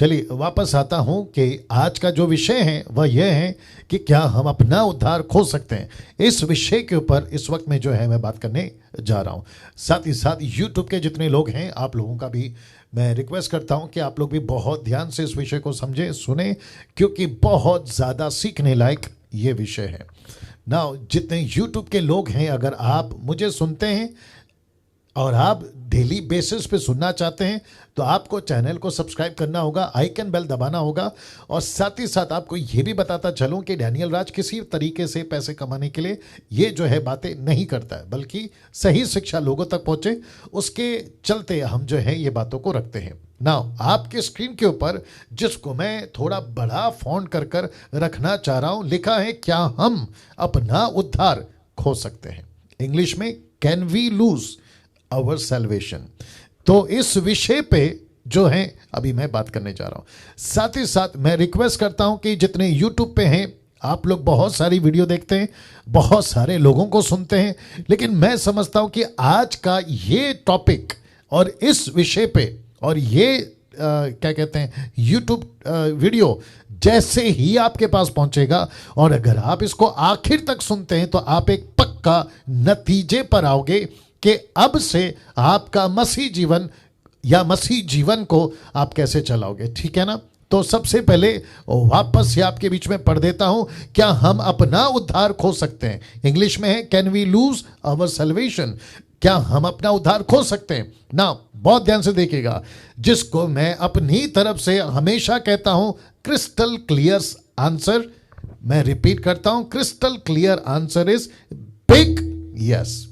चलिए वापस आता हूं कि आज का जो विषय है वह यह है कि क्या हम अपना उद्धार खो सकते हैं। इस विषय के ऊपर इस वक्त में जो है मैं बात करने जा रहा हूं। साथ ही साथ यूट्यूब के जितने लोग हैं आप लोगों का भी मैं रिक्वेस्ट करता हूं कि आप लोग भी बहुत ध्यान से इस विषय को समझें, सुने, क्योंकि बहुत ज़्यादा सीखने लायक ये विषय है ना। जितने यूट्यूब के लोग हैं, अगर आप मुझे सुनते हैं और आप डेली बेसिस पे सुनना चाहते हैं तो आपको चैनल को सब्सक्राइब करना होगा, आइकन बेल दबाना होगा। और साथ ही साथ आपको ये भी बताता चलूं कि डैनियल राज किसी तरीके से पैसे कमाने के लिए ये जो है बातें नहीं करता है, बल्कि सही शिक्षा लोगों तक पहुंचे उसके चलते हम जो है ये बातों को रखते हैं ना। आपके स्क्रीन के ऊपर जिसको मैं थोड़ा बड़ा फॉन्ट कर कर रखना चाह रहा हूं, लिखा है क्या हम अपना उद्धार खो सकते हैं। इंग्लिश में can we lose our salvation. तो इस विषय पे जो है अभी मैं बात करने जा रहा हूं। साथ ही साथ मैं रिक्वेस्ट करता हूं कि जितने यूट्यूब पे हैं आप लोग बहुत सारी वीडियो देखते हैं, बहुत सारे लोगों को सुनते हैं, लेकिन मैं समझता हूं कि आज का ये टॉपिक और इस विषय पे और ये क्या कहते हैं यूट्यूब वीडियो जैसे ही आपके पास पहुंचेगा और अगर आप इसको आखिर तक सुनते हैं तो आप एक पक्का नतीजे पर आओगे कि अब से आपका मसीह जीवन या मसीह जीवन को आप कैसे चलाओगे। ठीक है ना। तो सबसे पहले वापस से आपके बीच में पढ़ देता हूं, क्या हम अपना उद्धार खो सकते हैं। इंग्लिश में है can we lose our salvation. क्या हम अपना उद्धार खो सकते हैं ना। बहुत ध्यान से देखिएगा, जिसको मैं अपनी तरफ से हमेशा कहता हूं क्रिस्टल क्लियर आंसर। मैं रिपीट करता हूं, crystal clear answer is big yes.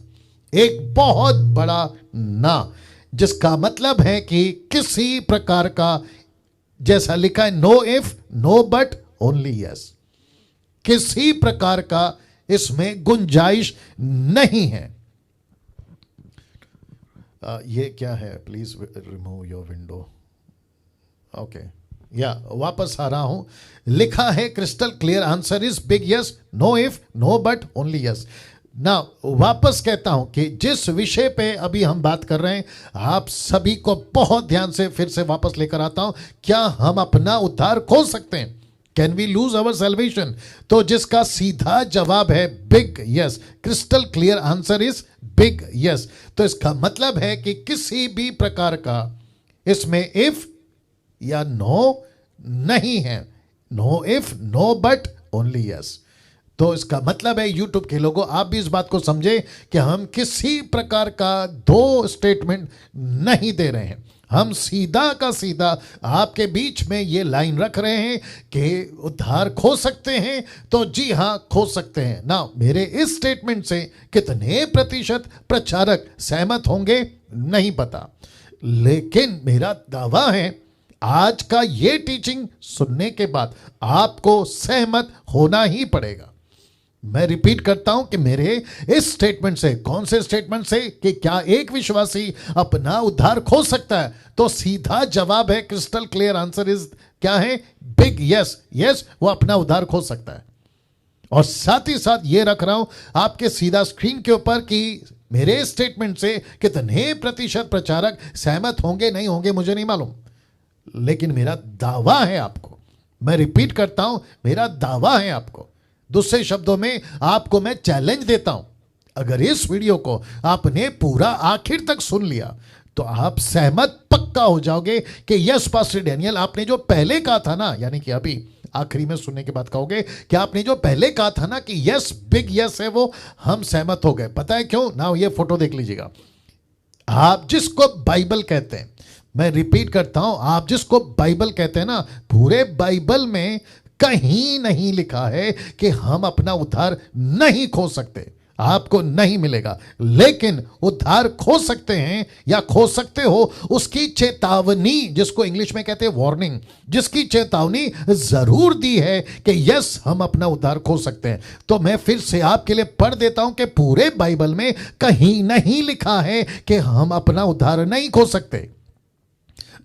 एक बहुत बड़ा ना, जिसका मतलब है कि किसी प्रकार का, जैसा लिखा है no if no but only yes, किसी प्रकार का इसमें गुंजाइश नहीं है। ये क्या है, please remove your window. Okay या वापस आ रहा हूं, लिखा है crystal clear answer is big yes, no if no but only yes ना। वापस कहता हूं कि जिस विषय पे अभी हम बात कर रहे हैं आप सभी को बहुत ध्यान से फिर से वापस लेकर आता हूं, क्या हम अपना उद्धार खो सकते हैं। Can we lose our salvation. तो जिसका सीधा जवाब है big yes, crystal clear answer is big yes. तो इसका मतलब है कि किसी भी प्रकार का इसमें इफ या नो नहीं है, no if no but only yes. तो इसका मतलब है यूट्यूब के लोगों आप भी इस बात को समझे कि हम किसी प्रकार का दो स्टेटमेंट नहीं दे रहे हैं। हम सीधा का सीधा आपके बीच में ये लाइन रख रहे हैं कि उद्धार खो सकते हैं। तो जी हां, खो सकते हैं ना। मेरे इस स्टेटमेंट से कितने प्रतिशत प्रचारक सहमत होंगे नहीं पता, लेकिन मेरा दावा है आज का ये टीचिंग सुनने के बाद आपको सहमत होना ही पड़ेगा। मैं रिपीट करता हूं कि मेरे इस स्टेटमेंट से, कौन से स्टेटमेंट से, कि क्या एक विश्वासी अपना उद्धार खो सकता है, तो सीधा जवाब है क्रिस्टल क्लियर आंसर इज क्या है, बिग यस। यस, वो अपना उद्धार खो सकता है। और साथ ही साथ ये रख रहा हूं आपके सीधा स्क्रीन के ऊपर कि मेरे स्टेटमेंट से कितने प्रतिशत प्रचारक सहमत होंगे नहीं होंगे मुझे नहीं मालूम, लेकिन मेरा दावा है आपको, मैं रिपीट करता हूं, मेरा दावा है आपको। दूसरे शब्दों में आपको मैं चैलेंज देता हूं, अगर इस वीडियो को आपने पूरा आखिर तक सुन लिया तो आप सहमत पक्का हो जाओगे कि यस पास्टर डैनियल, आपने जो पहले कहा था ना, यानी कि अभी आखिरी में सुनने के बाद कहोगे कि आपने जो पहले कहा था ना कि यस बिग यस है, वो हम सहमत हो गए। पता है क्यों ना, ये फोटो देख लीजिएगा। आप जिसको बाइबल कहते हैं, मैं रिपीट करता हूं, आप जिसको बाइबल कहते हैं ना, पूरे बाइबल में कहीं नहीं लिखा है कि हम अपना उद्धार नहीं खो सकते, आपको नहीं मिलेगा। लेकिन उद्धार खो सकते हैं या खो सकते हो, उसकी चेतावनी, जिसको इंग्लिश में कहते हैं वार्निंग, जिसकी चेतावनी जरूर दी है कि यस हम अपना उद्धार खो सकते हैं। तो मैं फिर से आपके लिए पढ़ देता हूं कि पूरे बाइबल में कहीं नहीं लिखा है कि हम अपना उद्धार नहीं खो सकते।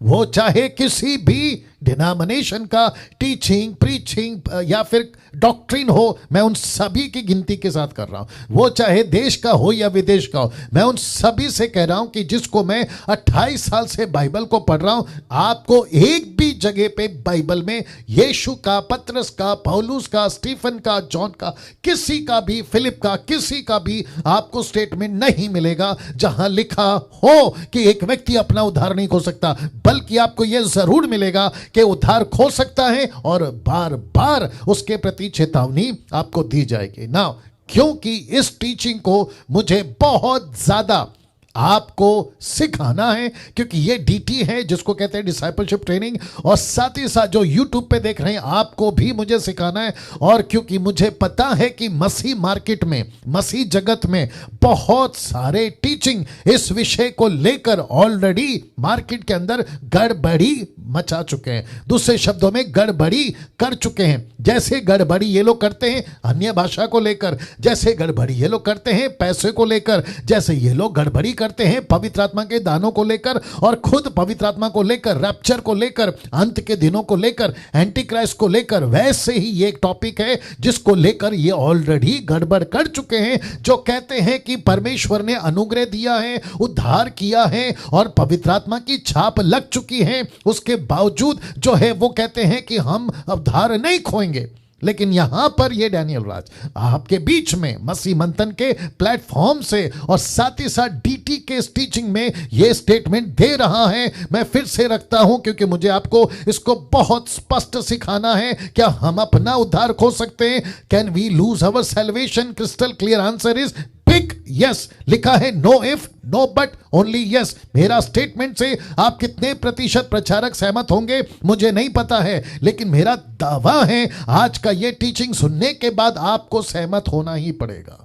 वो चाहे किसी भी डिनोमिनेशन का टीचिंग, प्रीचिंग या फिर डॉक्ट्रिन हो, मैं उन सभी की गिनती के साथ कर रहा हूं। वो चाहे देश का हो या विदेश का हो, मैं उन सभी से कह रहा हूं कि जिसको मैं 28 साल से बाइबल को पढ़ रहा हूं, आपको एक भी जगह पे बाइबल में यीशु का, पतरस का, पौलुस का, स्टीफन का, जॉन का, किसी का भी, फिलिप का, किसी का भी आपको स्टेटमेंट नहीं मिलेगा जहां लिखा हो कि एक व्यक्ति अपना उद्धार नहीं खो सकता। बल्कि आपको यह जरूर मिलेगा कि उद्धार खो सकता है और बार बार उसके प्रति चेतावनी आपको दी जाएगी ना। क्योंकि इस टीचिंग को मुझे बहुत ज्यादा आपको सिखाना है, क्योंकि ये डीटी है जिसको कहते हैं डिसाइपलशिप ट्रेनिंग, और साथ ही साथ जो यूट्यूब पे देख रहे हैं आपको भी मुझे सिखाना है। और क्योंकि मुझे पता है कि मसीह मार्केट में, मसीह जगत में बहुत सारे टीचिंग इस विषय को लेकर ऑलरेडी मार्केट के अंदर गड़बड़ी मचा चुके हैं, दूसरे शब्दों में गड़बड़ी कर चुके हैं। जैसे गड़बड़ी ये लोग करते हैं अन्य भाषा को लेकर, जैसे गड़बड़ी ये लोग करते हैं पैसे को लेकर, जैसे ये लोग गड़बड़ी करते हैं पवित्र आत्मा के दानों को लेकर, और खुद पवित्र आत्मा को लेकर, रैप्चर को लेकर, अंत के दिनों को लेकर, एंटी क्राइस्ट को लेकर, वैसे ही ये एक टॉपिक है जिसको लेकर ये ऑलरेडी गड़बड़ कर चुके हैं। जो कहते हैं कि परमेश्वर ने अनुग्रह दिया है, उद्धार किया है और पवित्र आत्मा की छाप लग चुकी है, उसके बावजूद जो है वो कहते हैं कि हम उद्धार नहीं खोएंगे। लेकिन यहां पर ये डैनियल राज आपके बीच में मसीह मंथन के प्लेटफॉर्म से और साथ ही साथ डीटी के टीचिंग में ये स्टेटमेंट दे रहा है। मैं फिर से रखता हूं क्योंकि मुझे आपको इसको बहुत स्पष्ट सिखाना है। क्या हम अपना उद्धार खो सकते हैं? Can we lose our salvation? Crystal clear answer is big yes. लिखा है no if, no but, only yes. मेरा स्टेटमेंट से आप कितने प्रतिशत प्रचारक सहमत होंगे मुझे नहीं पता है, लेकिन मेरा दावा है आज का ये टीचिंग सुनने के बाद आपको सहमत होना ही पड़ेगा।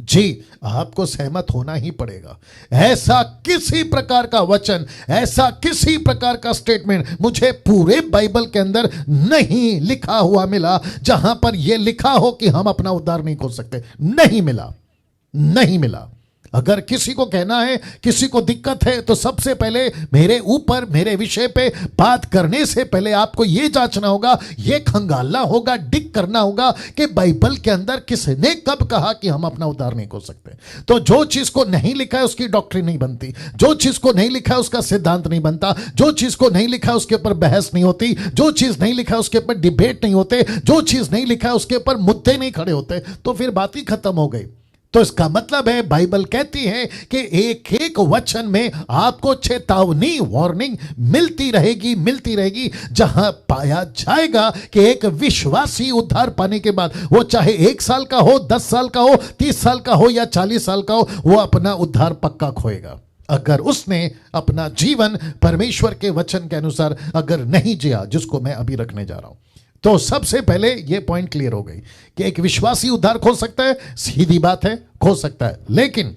जी, आपको सहमत होना ही पड़ेगा। ऐसा किसी प्रकार का वचन, ऐसा किसी प्रकार का स्टेटमेंट मुझे पूरे बाइबल के अंदर नहीं लिखा हुआ मिला जहां पर यह लिखा हो कि हम अपना उद्धार नहीं खोल सकते। नहीं मिला, नहीं मिला। अगर किसी को कहना है, किसी को दिक्कत है, तो सबसे पहले मेरे ऊपर, मेरे विषय पे बात करने से पहले आपको यह जांचना होगा, यह खंगालना होगा, डिग करना होगा कि बाइबल के अंदर किसने कब कहा कि हम अपना उद्धार नहीं खोल सकते। तो जो चीज को नहीं लिखा है उसकी डॉक्ट्रिन नहीं बनती, जो चीज को नहीं लिखा है उसका सिद्धांत नहीं बनता, जो चीज को नहीं लिखा है उसके ऊपर बहस नहीं होती, जो चीज नहीं लिखा है उसके ऊपर डिबेट नहीं होते, जो चीज नहीं लिखा है उसके ऊपर मुद्दे नहीं खड़े होते, तो फिर बात ही खत्म हो गई। तो इसका मतलब है बाइबल कहती है कि एक एक वचन में आपको चेतावनी, वार्निंग मिलती रहेगी, जहां पाया जाएगा कि एक विश्वासी उद्धार पाने के बाद, वो चाहे 1 साल का हो, 10 साल का हो, 30 साल का हो या 40 साल का हो, वो अपना उद्धार पक्का खोएगा अगर उसने अपना जीवन परमेश्वर के वचन के अनुसार अगर नहीं जिया, जिसको मैं अभी रखने जा रहा हूं। तो सबसे पहले यह पॉइंट क्लियर हो गई कि एक विश्वासी उद्धार खो सकता है। सीधी बात है, खो सकता है, लेकिन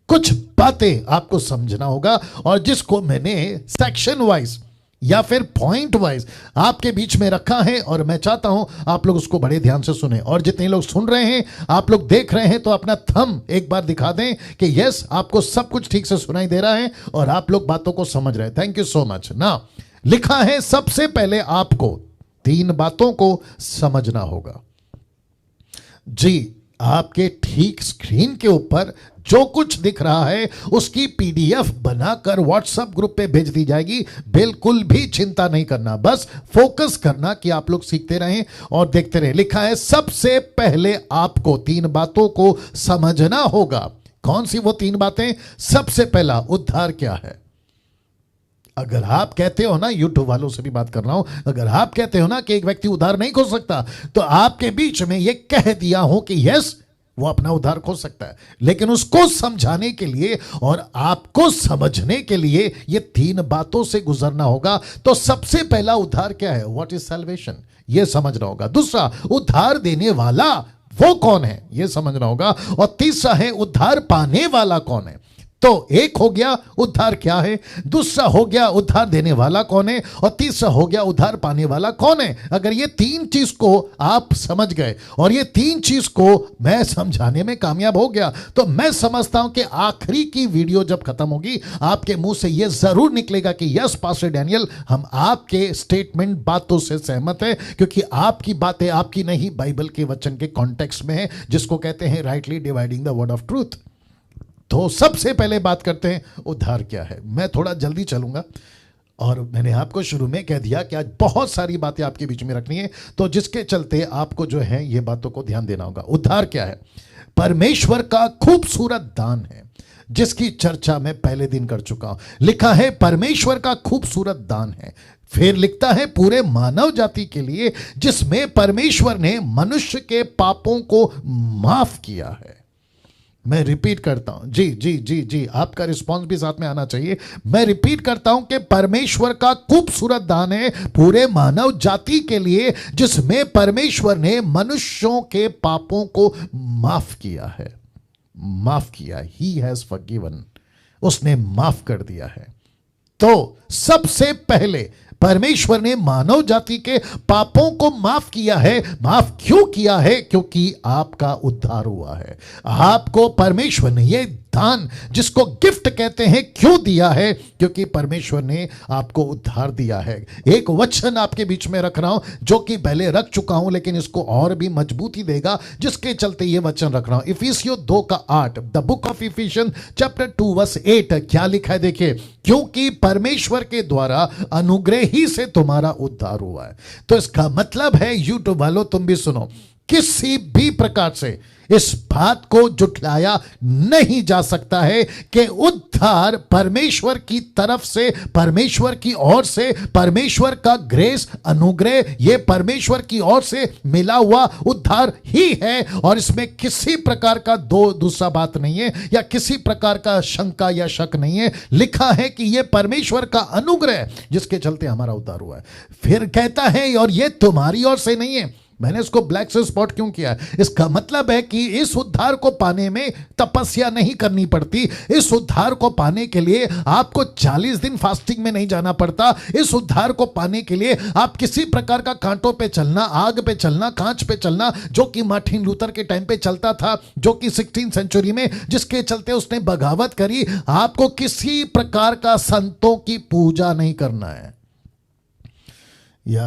कुछ बातें आपको समझना होगा, और जिसको मैंने सेक्शन वाइज या फिर पॉइंट वाइज आपके बीच में रखा है, और मैं चाहता हूं आप लोग उसको बड़े ध्यान से सुने। और जितने लोग सुन रहे हैं, आप लोग देख रहे हैं, तो अपना थंब एक बार दिखा दें कि यस, आपको सब कुछ ठीक से सुनाई दे रहा है और आप लोग बातों को समझ रहे हैं। थैंक यू सो मच ना। लिखा है सबसे पहले आपको 3 बातों को समझना होगा। जी, आपके ठीक स्क्रीन के ऊपर जो कुछ दिख रहा है उसकी पीडीएफ बनाकर व्हाट्सएप ग्रुप पे भेज दी जाएगी। बिल्कुल भी चिंता नहीं करना, बस फोकस करना कि आप लोग सीखते रहें और देखते रहें। लिखा है सबसे पहले आपको 3 बातों को समझना होगा। कौन सी वो 3 बातें? सबसे पहला, उद्धार क्या है। अगर आप कहते हो ना, यूट्यूब वालों से भी बात कर रहा हूं, अगर आप कहते हो ना कि एक व्यक्ति उद्धार नहीं खो सकता, तो आपके बीच में यह कह दिया हो कि यस, वो अपना उद्धार खो सकता है, लेकिन उसको समझाने के लिए और आपको समझने के लिए ये 3 बातों से गुजरना होगा। तो सबसे पहला, उद्धार क्या है, व्हाट इज सैल्वेशन, ये समझना होगा। दूसरा, उद्धार देने वाला वो कौन है, ये समझना होगा। और तीसरा है, उद्धार पाने वाला कौन है। तो एक हो गया उद्धार क्या है, दूसरा हो गया उद्धार देने वाला कौन है, और तीसरा हो गया उद्धार पाने वाला कौन है। अगर ये तीन चीज को आप समझ गए और ये तीन चीज को मैं समझाने में कामयाब हो गया, तो मैं समझता हूं कि आखिरी की वीडियो जब खत्म होगी आपके मुंह से यह जरूर निकलेगा कि यस पास्टर डैनियल, हम आपके स्टेटमेंट बातों से सहमत है, क्योंकि आपकी बातें आपकी नहीं, बाइबल के वचन के कॉन्टेक्स्ट में है, जिसको कहते हैं rightly dividing the word of truth. तो सबसे पहले बात करते हैं उद्धार क्या है। मैं थोड़ा जल्दी चलूंगा और मैंने आपको शुरू में कह दिया कि आज बहुत सारी बातें आपके बीच में रखनी है, तो जिसके चलते आपको जो है ये बातों को ध्यान देना होगा। उद्धार क्या है? परमेश्वर का खूबसूरत दान है, जिसकी चर्चा मैं पहले दिन कर चुका हूं। लिखा है परमेश्वर का खूबसूरत दान है, फिर लिखता है पूरे मानव जाति के लिए, जिसमें परमेश्वर ने मनुष्य के पापों को माफ किया है। मैं रिपीट करता हूं, जी जी जी जी, आपका रिस्पांस भी साथ में आना चाहिए। मैं रिपीट करता हूं कि परमेश्वर का खूबसूरत दान है पूरे मानव जाति के लिए, जिसमें परमेश्वर ने मनुष्यों के पापों को माफ किया है। माफ किया, ही हैज फॉरगिवन, उसने माफ कर दिया है। तो सबसे पहले परमेश्वर ने मानव जाति के पापों को माफ किया है। माफ क्यों किया है? क्योंकि आपका उद्धार हुआ है। आपको परमेश्वर ने ये दान, जिसको गिफ्ट कहते हैं, क्यों दिया है? क्योंकि परमेश्वर ने आपको उद्धार दिया है। एक वचन आपके बीच में रख रहा हूं, जो कि पहले रख चुका हूं, लेकिन इसको और भी मजबूती देगा, जिसके चलते ये वचन रख रहा हूं। इफिसियों 2:8, the book of Ephesians chapter 2 verse 8, क्या लिखा है देखिए, क्योंकि परमेश्वर के द्वारा अनुग्रह ही से तुम्हारा उद्धार हुआ है। तो इसका मतलब है, यूट्यूब वालों तुम भी सुनो, किसी भी प्रकार से इस बात को जुटलाया नहीं जा सकता है कि उद्धार परमेश्वर की तरफ से, परमेश्वर की ओर से, परमेश्वर का ग्रेस, अनुग्रह, ये परमेश्वर की ओर से मिला हुआ उद्धार ही है, और इसमें किसी प्रकार का दूसरा बात नहीं है, या किसी प्रकार का शंका या शक नहीं है। लिखा है कि यह परमेश्वर का अनुग्रह, जिसके चलते हमारा उद्धार हुआ है। फिर कहता है, और यह तुम्हारी ओर से नहीं है। मैंने इसको ब्लैक से स्पॉट क्यों किया? इसका मतलब है कि इस उद्धार को पाने में तपस्या नहीं करनी पड़ती। इस उद्धार को पाने के लिए आपको 40 दिन फास्टिंग में नहीं जाना पड़ता। इस उद्धार को पाने के लिए आप किसी प्रकार का कांटों पे चलना, आग पे चलना, कांच पे चलना, जो कि मार्टिन लूथर के टाइम पे चलता था, जो कि 16th सेंचुरी में, जिसके चलते उसने बगावत करी। आपको किसी प्रकार का संतों की पूजा नहीं करना है। या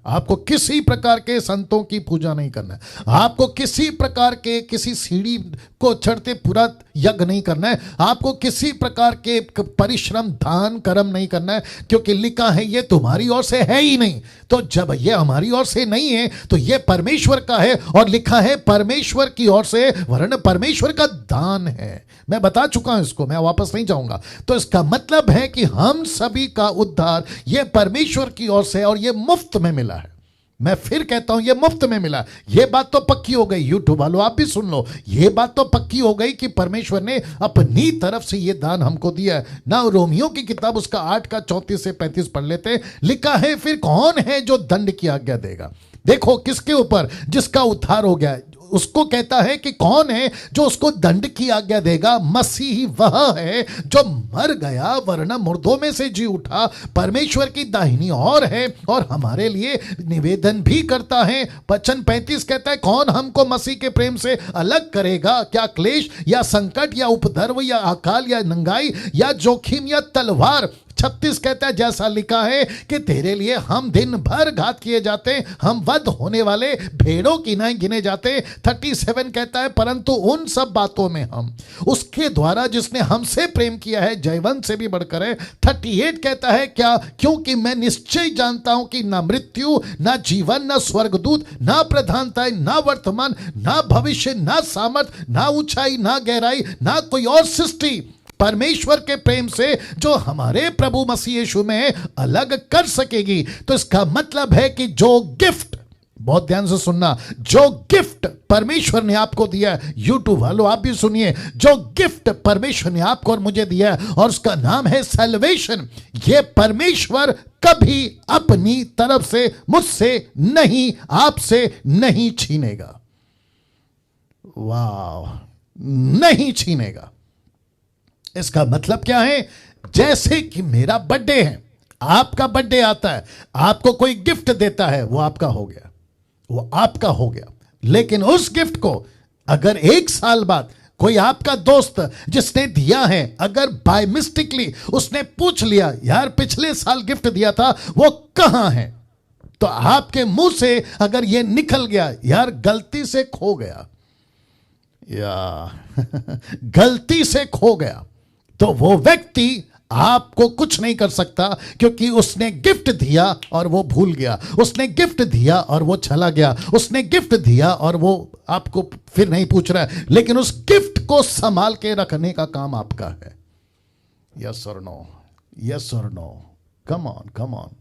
आपको किसी प्रकार के संतों की पूजा नहीं करना है। आपको किसी प्रकार के किसी सीढ़ी को चढ़ते पूरा यज्ञ नहीं करना है। आपको किसी प्रकार के परिश्रम, दान, कर्म नहीं करना है, क्योंकि लिखा है ये तुम्हारी ओर से है ही नहीं। तो जब ये हमारी ओर से नहीं है तो ये परमेश्वर का है, और लिखा है परमेश्वर की ओर से, वरन परमेश्वर का दान है। मैं बता चुका हूं इसको, मैं वापस नहीं जाऊंगा। तो इसका मतलब है कि हम सभी का उद्धार ये परमेश्वर की ओर से, और ये मुफ्त में मिला है। मैं फिर कहता हूं, ये मुफ्त में मिला। ये बात तो पक्की हो गई, यूट्यूब वालों आप भी सुन लो, ये बात तो पक्की हो गई कि परमेश्वर ने अपनी तरफ से ये दान हमको दिया है ना। रोमियो की किताब उसका 8:34 से 35 पढ़ लेते। लिखा है, फिर कौन है जो दंड की आज्ञा देगा? देखो किसके ऊपर? जिसका उद्धार हो गया, उसको कहता है कि कौन है जो उसको दंड की आज्ञा देगा? मसीह वह है जो मर गया वरना मुर्दों में से जी उठा, परमेश्वर की दाहिनी ओर है, और हमारे लिए निवेदन भी करता है। वचन 35 कहता है, कौन हमको मसीह के प्रेम से अलग करेगा? क्या क्लेश या संकट या उपद्रव या अकाल या नंगाई या जोखिम या तलवार? 36 कहता है, जैसा लिखा है कि तेरे लिए हम दिन भर घात किए जाते, हम वध होने वाले भेड़ों की नाई गिने जाते। 37 कहता है, परंतु उन सब बातों में हम उसके द्वारा जिसने हमसे प्रेम किया है जयवंत से भी बढ़कर है। 38 कहता है, क्या? क्योंकि मैं निश्चय जानता हूं कि ना मृत्यु, ना जीवन, ना स्वर्गदूत, ना प्रधानताएं, ना वर्तमान, ना भविष्य, ना सामर्थ, ना ऊंचाई, ना गहराई, ना कोई और सृष्टि परमेश्वर के प्रेम से जो हमारे प्रभु मसीह यीशु में अलग कर सकेगी। तो इसका मतलब है कि जो गिफ्ट, बहुत ध्यान से सुनना, जो गिफ्ट परमेश्वर ने आपको दिया है, यूट्यूब वालों आप भी सुनिए, जो गिफ्ट परमेश्वर ने आपको और मुझे दिया है, और उसका नाम है सैल्वेशन, ये परमेश्वर कभी अपनी तरफ से मुझसे नहीं, आपसे नहीं छीनेगा। वाह, नहीं छीनेगा। इसका मतलब क्या है? जैसे कि मेरा बर्थडे है, आपका बर्थडे आता है, आपको कोई गिफ्ट देता है, वो आपका हो गया, वो आपका हो गया। लेकिन उस गिफ्ट को अगर 1 साल बाद कोई आपका दोस्त जिसने दिया है, अगर बाय मिस्टेकली उसने पूछ लिया, यार पिछले साल गिफ्ट दिया था वो कहां है, तो आपके मुंह से अगर ये निकल गया, यार गलती से खो गया, या गलती से खो गया, तो वो व्यक्ति आपको कुछ नहीं कर सकता, क्योंकि उसने गिफ्ट दिया और वो भूल गया, उसने गिफ्ट दिया और वो चला गया, उसने गिफ्ट दिया और वो आपको फिर नहीं पूछ रहा है, लेकिन उस गिफ्ट को संभाल के रखने का काम आपका है। यस और नो? यस और no? Come on, come on.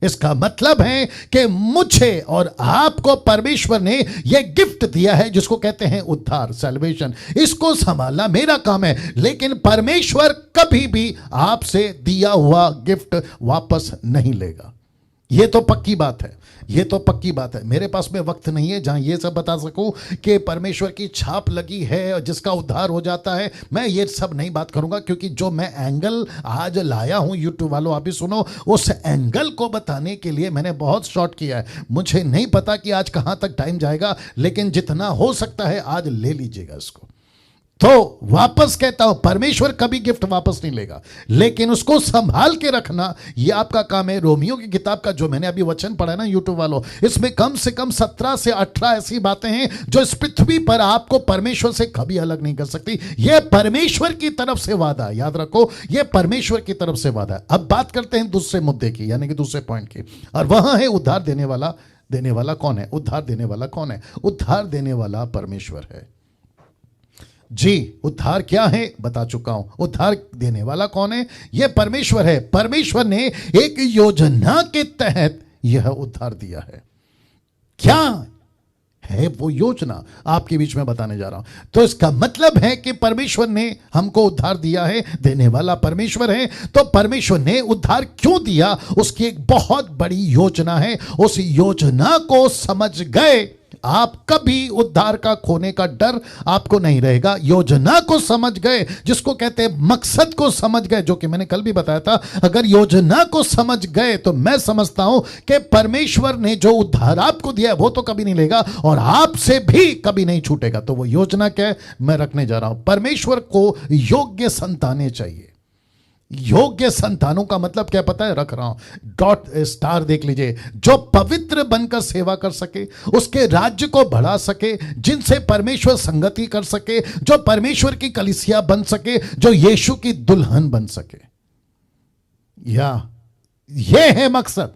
इसका मतलब है कि मुझे और आपको परमेश्वर ने यह गिफ्ट दिया है जिसको कहते हैं उद्धार, सैल्वेशन। इसको संभालना मेरा काम है, लेकिन परमेश्वर कभी भी आपसे दिया हुआ गिफ्ट वापस नहीं लेगा। यह तो पक्की बात है, ये तो पक्की बात है। मेरे पास में वक्त नहीं है जहां ये सब बता सकूं कि परमेश्वर की छाप लगी है और जिसका उद्धार हो जाता है। मैं ये सब नहीं बात करूंगा, क्योंकि जो मैं एंगल आज लाया हूं, यूट्यूब वालों आप भी सुनो, उस एंगल को बताने के लिए मैंने बहुत शॉर्ट किया है। मुझे नहीं पता कि आज कहां तक टाइम जाएगा, लेकिन जितना हो सकता है आज ले लीजिएगा इसको। तो वापस कहता हूं, परमेश्वर कभी गिफ्ट वापस नहीं लेगा, लेकिन उसको संभाल के रखना यह आपका काम है। रोमियो की किताब का जो मैंने अभी वचन पढ़ा ना यूट्यूब वालों, इसमें कम से कम 17 से 18 ऐसी बातें हैं जो इस पृथ्वी पर आपको परमेश्वर से कभी अलग नहीं कर सकती। यह परमेश्वर की तरफ से वादा, याद रखो, यह परमेश्वर की तरफ से वादा है। अब बात करते हैं दूसरे मुद्दे की, यानी कि दूसरे पॉइंट की, और वहां है उद्धार देने वाला। देने वाला कौन है? उद्धार देने वाला कौन है? उद्धार देने वाला परमेश्वर है जी। उद्धार क्या है बता चुका हूं। उद्धार देने वाला कौन है? यह परमेश्वर है। परमेश्वर ने एक योजना के तहत यह उद्धार दिया है। क्या है वो योजना? आपके बीच में बताने जा रहा हूं। तो इसका मतलब है कि परमेश्वर ने हमको उद्धार दिया है, देने वाला परमेश्वर है। तो परमेश्वर ने उद्धार क्यों दिया, उसकी एक बहुत बड़ी योजना है। उस योजना को समझ गए, आप कभी उद्धार का खोने का डर आपको नहीं रहेगा। योजना को समझ गए, जिसको कहते हैं मकसद को समझ गए, जो कि मैंने कल भी बताया था। अगर योजना को समझ गए तो मैं समझता हूं कि परमेश्वर ने जो उद्धार आपको दिया है वो तो कभी नहीं लेगा और आपसे भी कभी नहीं छूटेगा। तो वो योजना क्या है मैं रखने जा रहा हूं। परमेश्वर को योग्य संतानें चाहिए। योग्य संतानों का मतलब क्या पता है? रख रहा हूं, डॉट स्टार देख लीजिए। जो पवित्र बनकर सेवा कर सके, उसके राज्य को बढ़ा सके, जिनसे परमेश्वर संगति कर सके, जो परमेश्वर की कलीसिया बन सके, जो यीशु की दुल्हन बन सके। या यह है मकसद,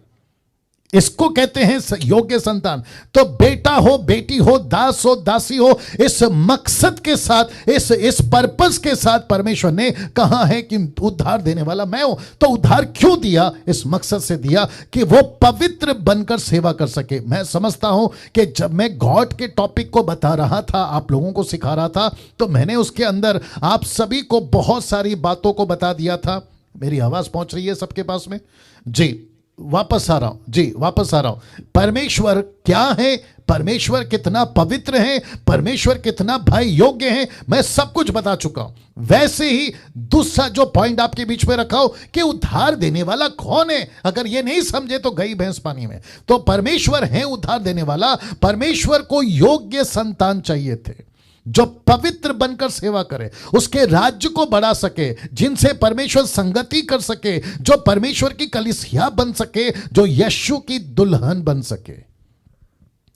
इसको कहते हैं योग्य संतान। तो बेटा हो, बेटी हो, दास हो, दासी हो, इस मकसद के साथ, इस पर्पस के साथ परमेश्वर ने कहा है कि उद्धार देने वाला मैं हूं। तो उद्धार क्यों दिया? इस मकसद से दिया कि वो पवित्र बनकर सेवा कर सके। मैं समझता हूं कि जब मैं गॉड के टॉपिक को बता रहा था, आप लोगों को सिखा रहा था, तो मैंने उसके अंदर आप सभी को बहुत सारी बातों को बता दिया था। मेरी आवाज पहुंच रही है सबके पास में? जी, वापस आ रहा हूं जी, वापस आ रहा हूं। परमेश्वर क्या है, परमेश्वर कितना पवित्र है, परमेश्वर कितना भाई योग्य है, मैं सब कुछ बता चुका हूं। वैसे ही दूसरा जो पॉइंट आपके बीच में रखा हो कि उद्धार देने वाला कौन है, अगर ये नहीं समझे तो गई भैंस पानी में। तो परमेश्वर है उद्धार देने वाला। परमेश्वर को योग्य संतान चाहिए थे जो पवित्र बनकर सेवा करे, उसके राज्य को बढ़ा सके, जिनसे परमेश्वर संगति कर सके, जो परमेश्वर की कलीसिया बन सके, जो यीशु की दुल्हन बन सके।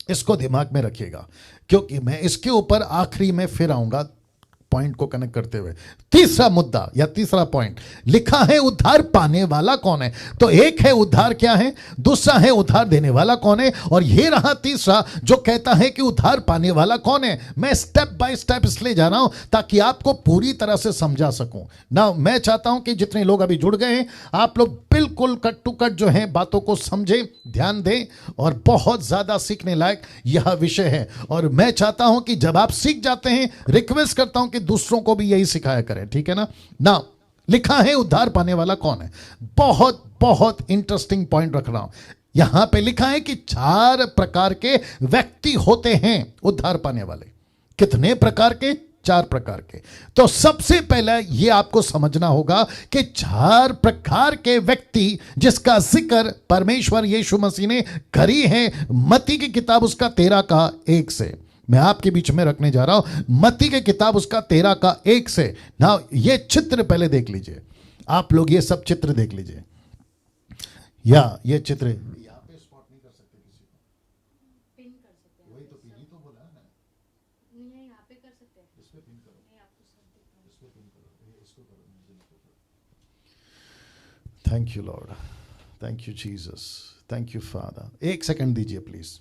इसको दिमाग में रखिएगा, क्योंकि मैं इसके ऊपर आखिरी में फिर आऊंगा पॉइंट को कनेक्ट करते हुए। तीसरा मुद्दा या तीसरा पॉइंट लिखा है, उद्धार पाने वाला कौन है। तो एक है उद्धार क्या है, दूसरा है उद्धार देने वाला कौन है, और ये रहा तीसरा जो कहता है कि उद्धार पाने वाला कौन है। मैं स्टेप बाय स्टेप इसलिए जा रहा हूं ताकि आपको पूरी तरह से समझा सकूं ना। मैं चाहता हूं कि जितने लोग अभी जुड़ गए हैं, आप लोग बिल्कुल कट टू कट जो है बातों को समझें, ध्यान दें, और बहुत ज्यादा सीखने लायक यह विषय है। और मैं चाहता हूं कि जब आप सीख जाते हैं, रिक्वेस्ट करता हूं कि दूसरों को भी यही सिखाया करें, ठीक है ना। ना लिखा है उद्धार पाने वाला कौन है। बहुत बहुत इंटरेस्टिंग पॉइंट रख रहा हूं। यहां पे लिखा है कि 4 प्रकार के व्यक्ति होते हैं उद्धार पाने वाले। कितने प्रकार के? 4 प्रकार के। तो सबसे पहले ये आपको समझना होगा कि 4 प्रकार के व्यक्ति जिसका जिक्र परमेश्वर यीशु मसीह ने करी है मत्ती की किताब उसका 13 का 1 से। मैं आपके बीच में रखने जा रहा हूं मत्ती की किताब उसका 13 का 1 से। ना ये चित्र पहले देख लीजिए, आप लोग ये सब चित्र देख लीजिए। या ये चित्र यहां पे स्पॉट नहीं कर सकते, किसी को पिन कर सकते हैं। वही तो पिन ही तो बोला है ना, नहीं यहां पे कर सकते हैं। इस पे पिन करो, नहीं आपको सब दिखा, इस पे पिन करो, इसको करो, thank you lord, thank you Jesus, thank you father. 1 second दीजिए प्लीज,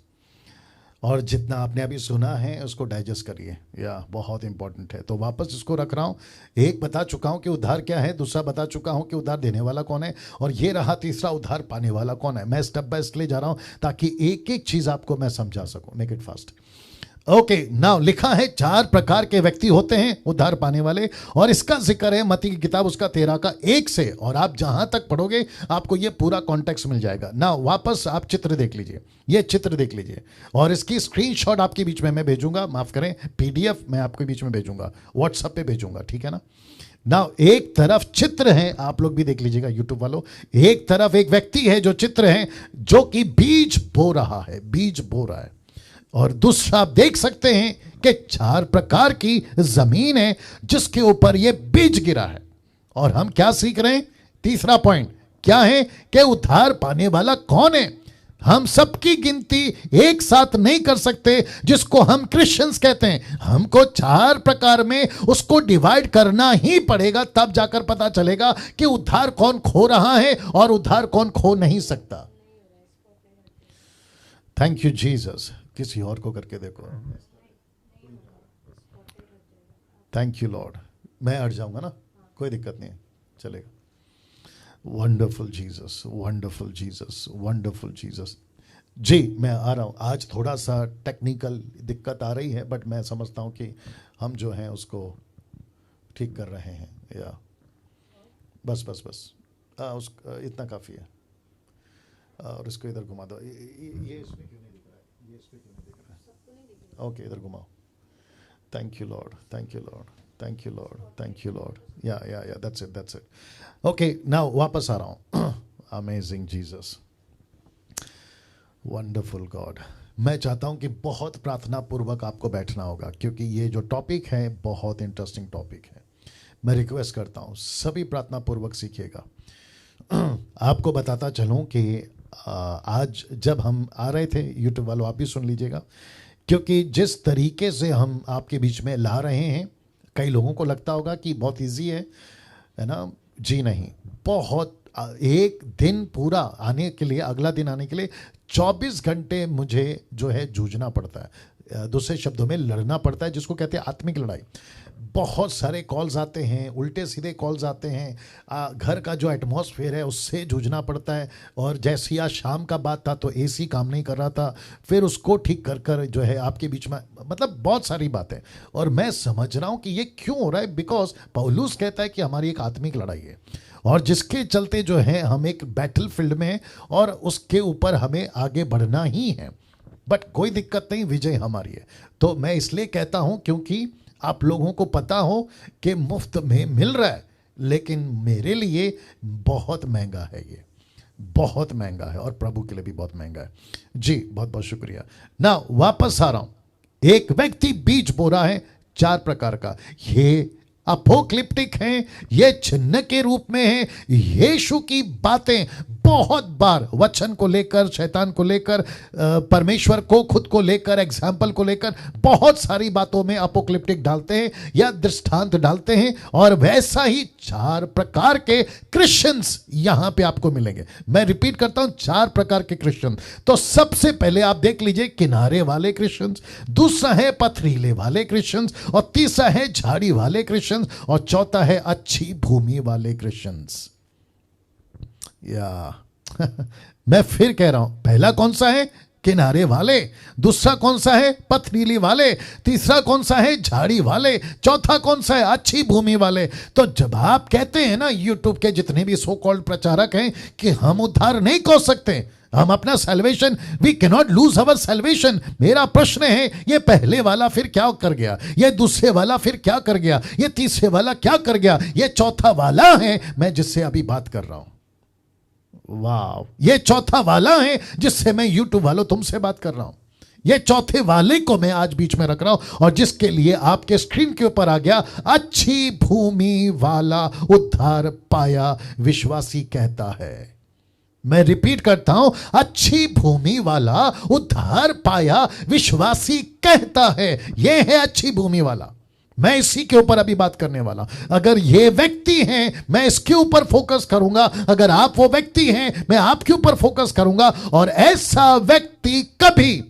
और जितना आपने अभी सुना है उसको डाइजेस्ट करिए, या बहुत इंपॉर्टेंट है। तो वापस इसको रख रहा हूँ। एक बता चुका हूँ कि उद्धार क्या है, दूसरा बता चुका हूँ कि उद्धार देने वाला कौन है, और ये रहा तीसरा उद्धार पाने वाला कौन है। मैं स्टेप बाय स्टेप ले जा रहा हूँ ताकि एक एक चीज आपको मैं समझा सकूं। Make it fast. Okay, now लिखा है 4 प्रकार के व्यक्ति होते हैं उद्धार पाने वाले, और इसका जिक्र है मत्ती की किताब उसका 13 का 1 से। और आप जहां तक पढ़ोगे आपको ये पूरा कॉन्टेक्स्ट मिल जाएगा। नाउ वापस आप चित्र देख लीजिए, ये चित्र देख लीजिए, और इसकी स्क्रीनशॉट आपके बीच में मैं भेजूंगा, माफ करें पीडीएफ मैं आपके बीच में भेजूंगा, व्हाट्सएप पे भेजूंगा, ठीक है ना। नाउ एक तरफ चित्र है, आप लोग भी देख लीजिएगा यूट्यूब वालों, एक तरफ एक व्यक्ति है जो चित्र है जो कि बीज बो रहा है, बीज बो रहा है, और दूसरा आप देख सकते हैं कि 4 प्रकार की जमीन है जिसके ऊपर यह बीज गिरा है। और हम क्या सीख रहे हैं, तीसरा पॉइंट क्या है कि उद्धार पाने वाला कौन है। हम सबकी गिनती एक साथ नहीं कर सकते जिसको हम क्रिश्चियंस कहते हैं, हमको 4 प्रकार में उसको डिवाइड करना ही पड़ेगा, तब जाकर पता चलेगा कि उद्धार कौन खो रहा है और उद्धार कौन खो नहीं सकता। Thank you Jesus. किसी और को करके देखो। Thank you lord. मैं अड़ जाऊंगा ना, कोई दिक्कत नहीं है, चलेगा। Wonderful Jesus, wonderful Jesus, wonderful Jesus. जी मैं आ रहा हूँ। आज थोड़ा सा टेक्निकल दिक्कत आ रही है, बट मैं समझता हूँ कि हम जो हैं उसको ठीक कर रहे हैं। या बस बस बस उस इतना काफ़ी है। और इसको इधर घुमा दो। ये इसमें क्यों नहीं दिख रहा है, ये इस पे क्यों नहीं दिख रहा है। ओके इधर घुमाओ। Thank you lord, thank you lord, thank you lord, thank you lord. Yeah that's it, that's it. Okay now वापस आ रहा हूँ। Amazing Jesus, wonderful God. मैं चाहता हूँ कि बहुत प्रार्थना पूर्वक आपको बैठना होगा, क्योंकि ये जो टॉपिक है बहुत इंटरेस्टिंग टॉपिक है। मैं रिक्वेस्ट करता हूँ सभी प्रार्थना पूर्वक सीखिएगा। आपको बताता चलूँ कि आज जब हम आ रहे थे, यूट्यूब वालों आप भी सुन लीजिएगा, क्योंकि जिस तरीके से हम आपके बीच में ला रहे हैं, कई लोगों को लगता होगा कि बहुत इजी है ना। जी नहीं, बहुत, एक दिन पूरा आने के लिए, अगला दिन आने के लिए 24 घंटे मुझे जो है जूझना पड़ता है, दूसरे शब्दों में लड़ना पड़ता है, जिसको कहते हैं आत्मिक लड़ाई। बहुत सारे कॉल्स आते हैं, उल्टे सीधे कॉल्स आते हैं, घर का जो एटमॉस्फेयर है उससे जूझना पड़ता है। और जैसे ही आज शाम का बात था तो एसी काम नहीं कर रहा था, फिर उसको ठीक कर कर जो है आपके बीच में, मतलब बहुत सारी बातें। और मैं समझ रहा हूँ कि ये क्यों हो रहा है, बिकॉज पौलुस कहता है कि हमारी एक आत्मिक लड़ाई है, और जिसके चलते जो है हम एक बैटल फील्ड में, और उसके ऊपर हमें आगे बढ़ना ही है। बट कोई दिक्कत नहीं, विजय हमारी है। तो मैं इसलिए कहता हूं क्योंकि आप लोगों को पता हो कि मुफ्त में मिल रहा है, लेकिन मेरे लिए बहुत महंगा है, ये बहुत महंगा है, और प्रभु के लिए भी बहुत महंगा है। जी बहुत बहुत शुक्रिया। ना वापस आ रहा हूं। एक व्यक्ति बीज बो रहा है 4 प्रकार का। ये अपोक्लिप्टिक हैं, ये चिन्ह के रूप में है। यीशु की बातें बहुत बार वचन को लेकर, शैतान को लेकर, परमेश्वर को, खुद को लेकर, एग्जाम्पल को लेकर, बहुत सारी बातों में अपोक्लिप्टिक डालते हैं या दृष्टांत डालते हैं। और वैसा ही 4 प्रकार के क्रिश्चियंस यहां पे आपको मिलेंगे। मैं रिपीट करता हूं, 4 प्रकार के क्रिश्चियन। तो सबसे पहले आप देख लीजिए किनारे वाले क्रिश्चियंस, दूसरा है पथरीले वाले क्रिश्चियंस, और तीसरा है झाड़ी वाले क्रिश्चियंस, और चौथा है अच्छी भूमि वाले क्रिश्चियंस। या मैं फिर कह रहा हूं, पहला कौन सा है, किनारे वाले, दूसरा कौन सा है, पथरीली वाले, तीसरा कौन सा है, झाड़ी वाले, चौथा कौन सा है, अच्छी भूमि वाले। तो जब आप कहते हैं ना, यूट्यूब के जितने भी सो कॉल्ड प्रचारक हैं कि हम उद्धार नहीं खो सकते, हम अपना salvation, we can not lose our salvation. मेरा प्रश्न है, ये पहले वाला फिर क्या कर गया, ये दूसरे वाला फिर क्या कर गया, ये तीसरे वाला क्या कर गया, ये चौथा वाला है मैं जिससे अभी बात कर रहा हूं। वाह, ये चौथा वाला है जिससे मैं यूट्यूब वालों तुमसे बात कर रहा हूं। ये चौथे वाले को मैं आज बीच में रख रहा हूं और जिसके लिए आपके स्क्रीन के ऊपर आ गया, अच्छी भूमि वाला उद्धार पाया विश्वासी कहता है। मैं रिपीट करता हूं, अच्छी भूमि वाला उद्धार पाया विश्वासी कहता है। यह है अच्छी भूमि वाला। मैं इसी के ऊपर अभी बात करने वाला। अगर ये व्यक्ति हैं, मैं इसके ऊपर फोकस करूंगा। अगर आप वो व्यक्ति हैं, मैं आपके ऊपर फोकस करूंगा। और ऐसा व्यक्ति कभी,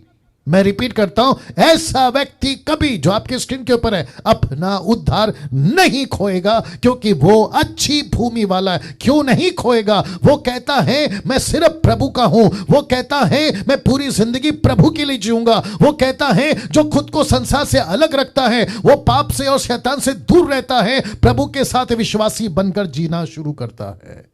मैं रिपीट करता हूं, ऐसा व्यक्ति कभी, जो आपके स्क्रीन के ऊपर है, अपना उद्धार नहीं खोएगा, क्योंकि वो अच्छी भूमि वाला है। क्यों नहीं खोएगा? वो कहता है मैं सिर्फ प्रभु का हूं। वो कहता है मैं पूरी जिंदगी प्रभु के लिए जीऊंगा। वो कहता है जो खुद को संसार से अलग रखता है, वो पाप से और शैतान से दूर रहता है, प्रभु के साथ विश्वासी बनकर जीना शुरू करता है।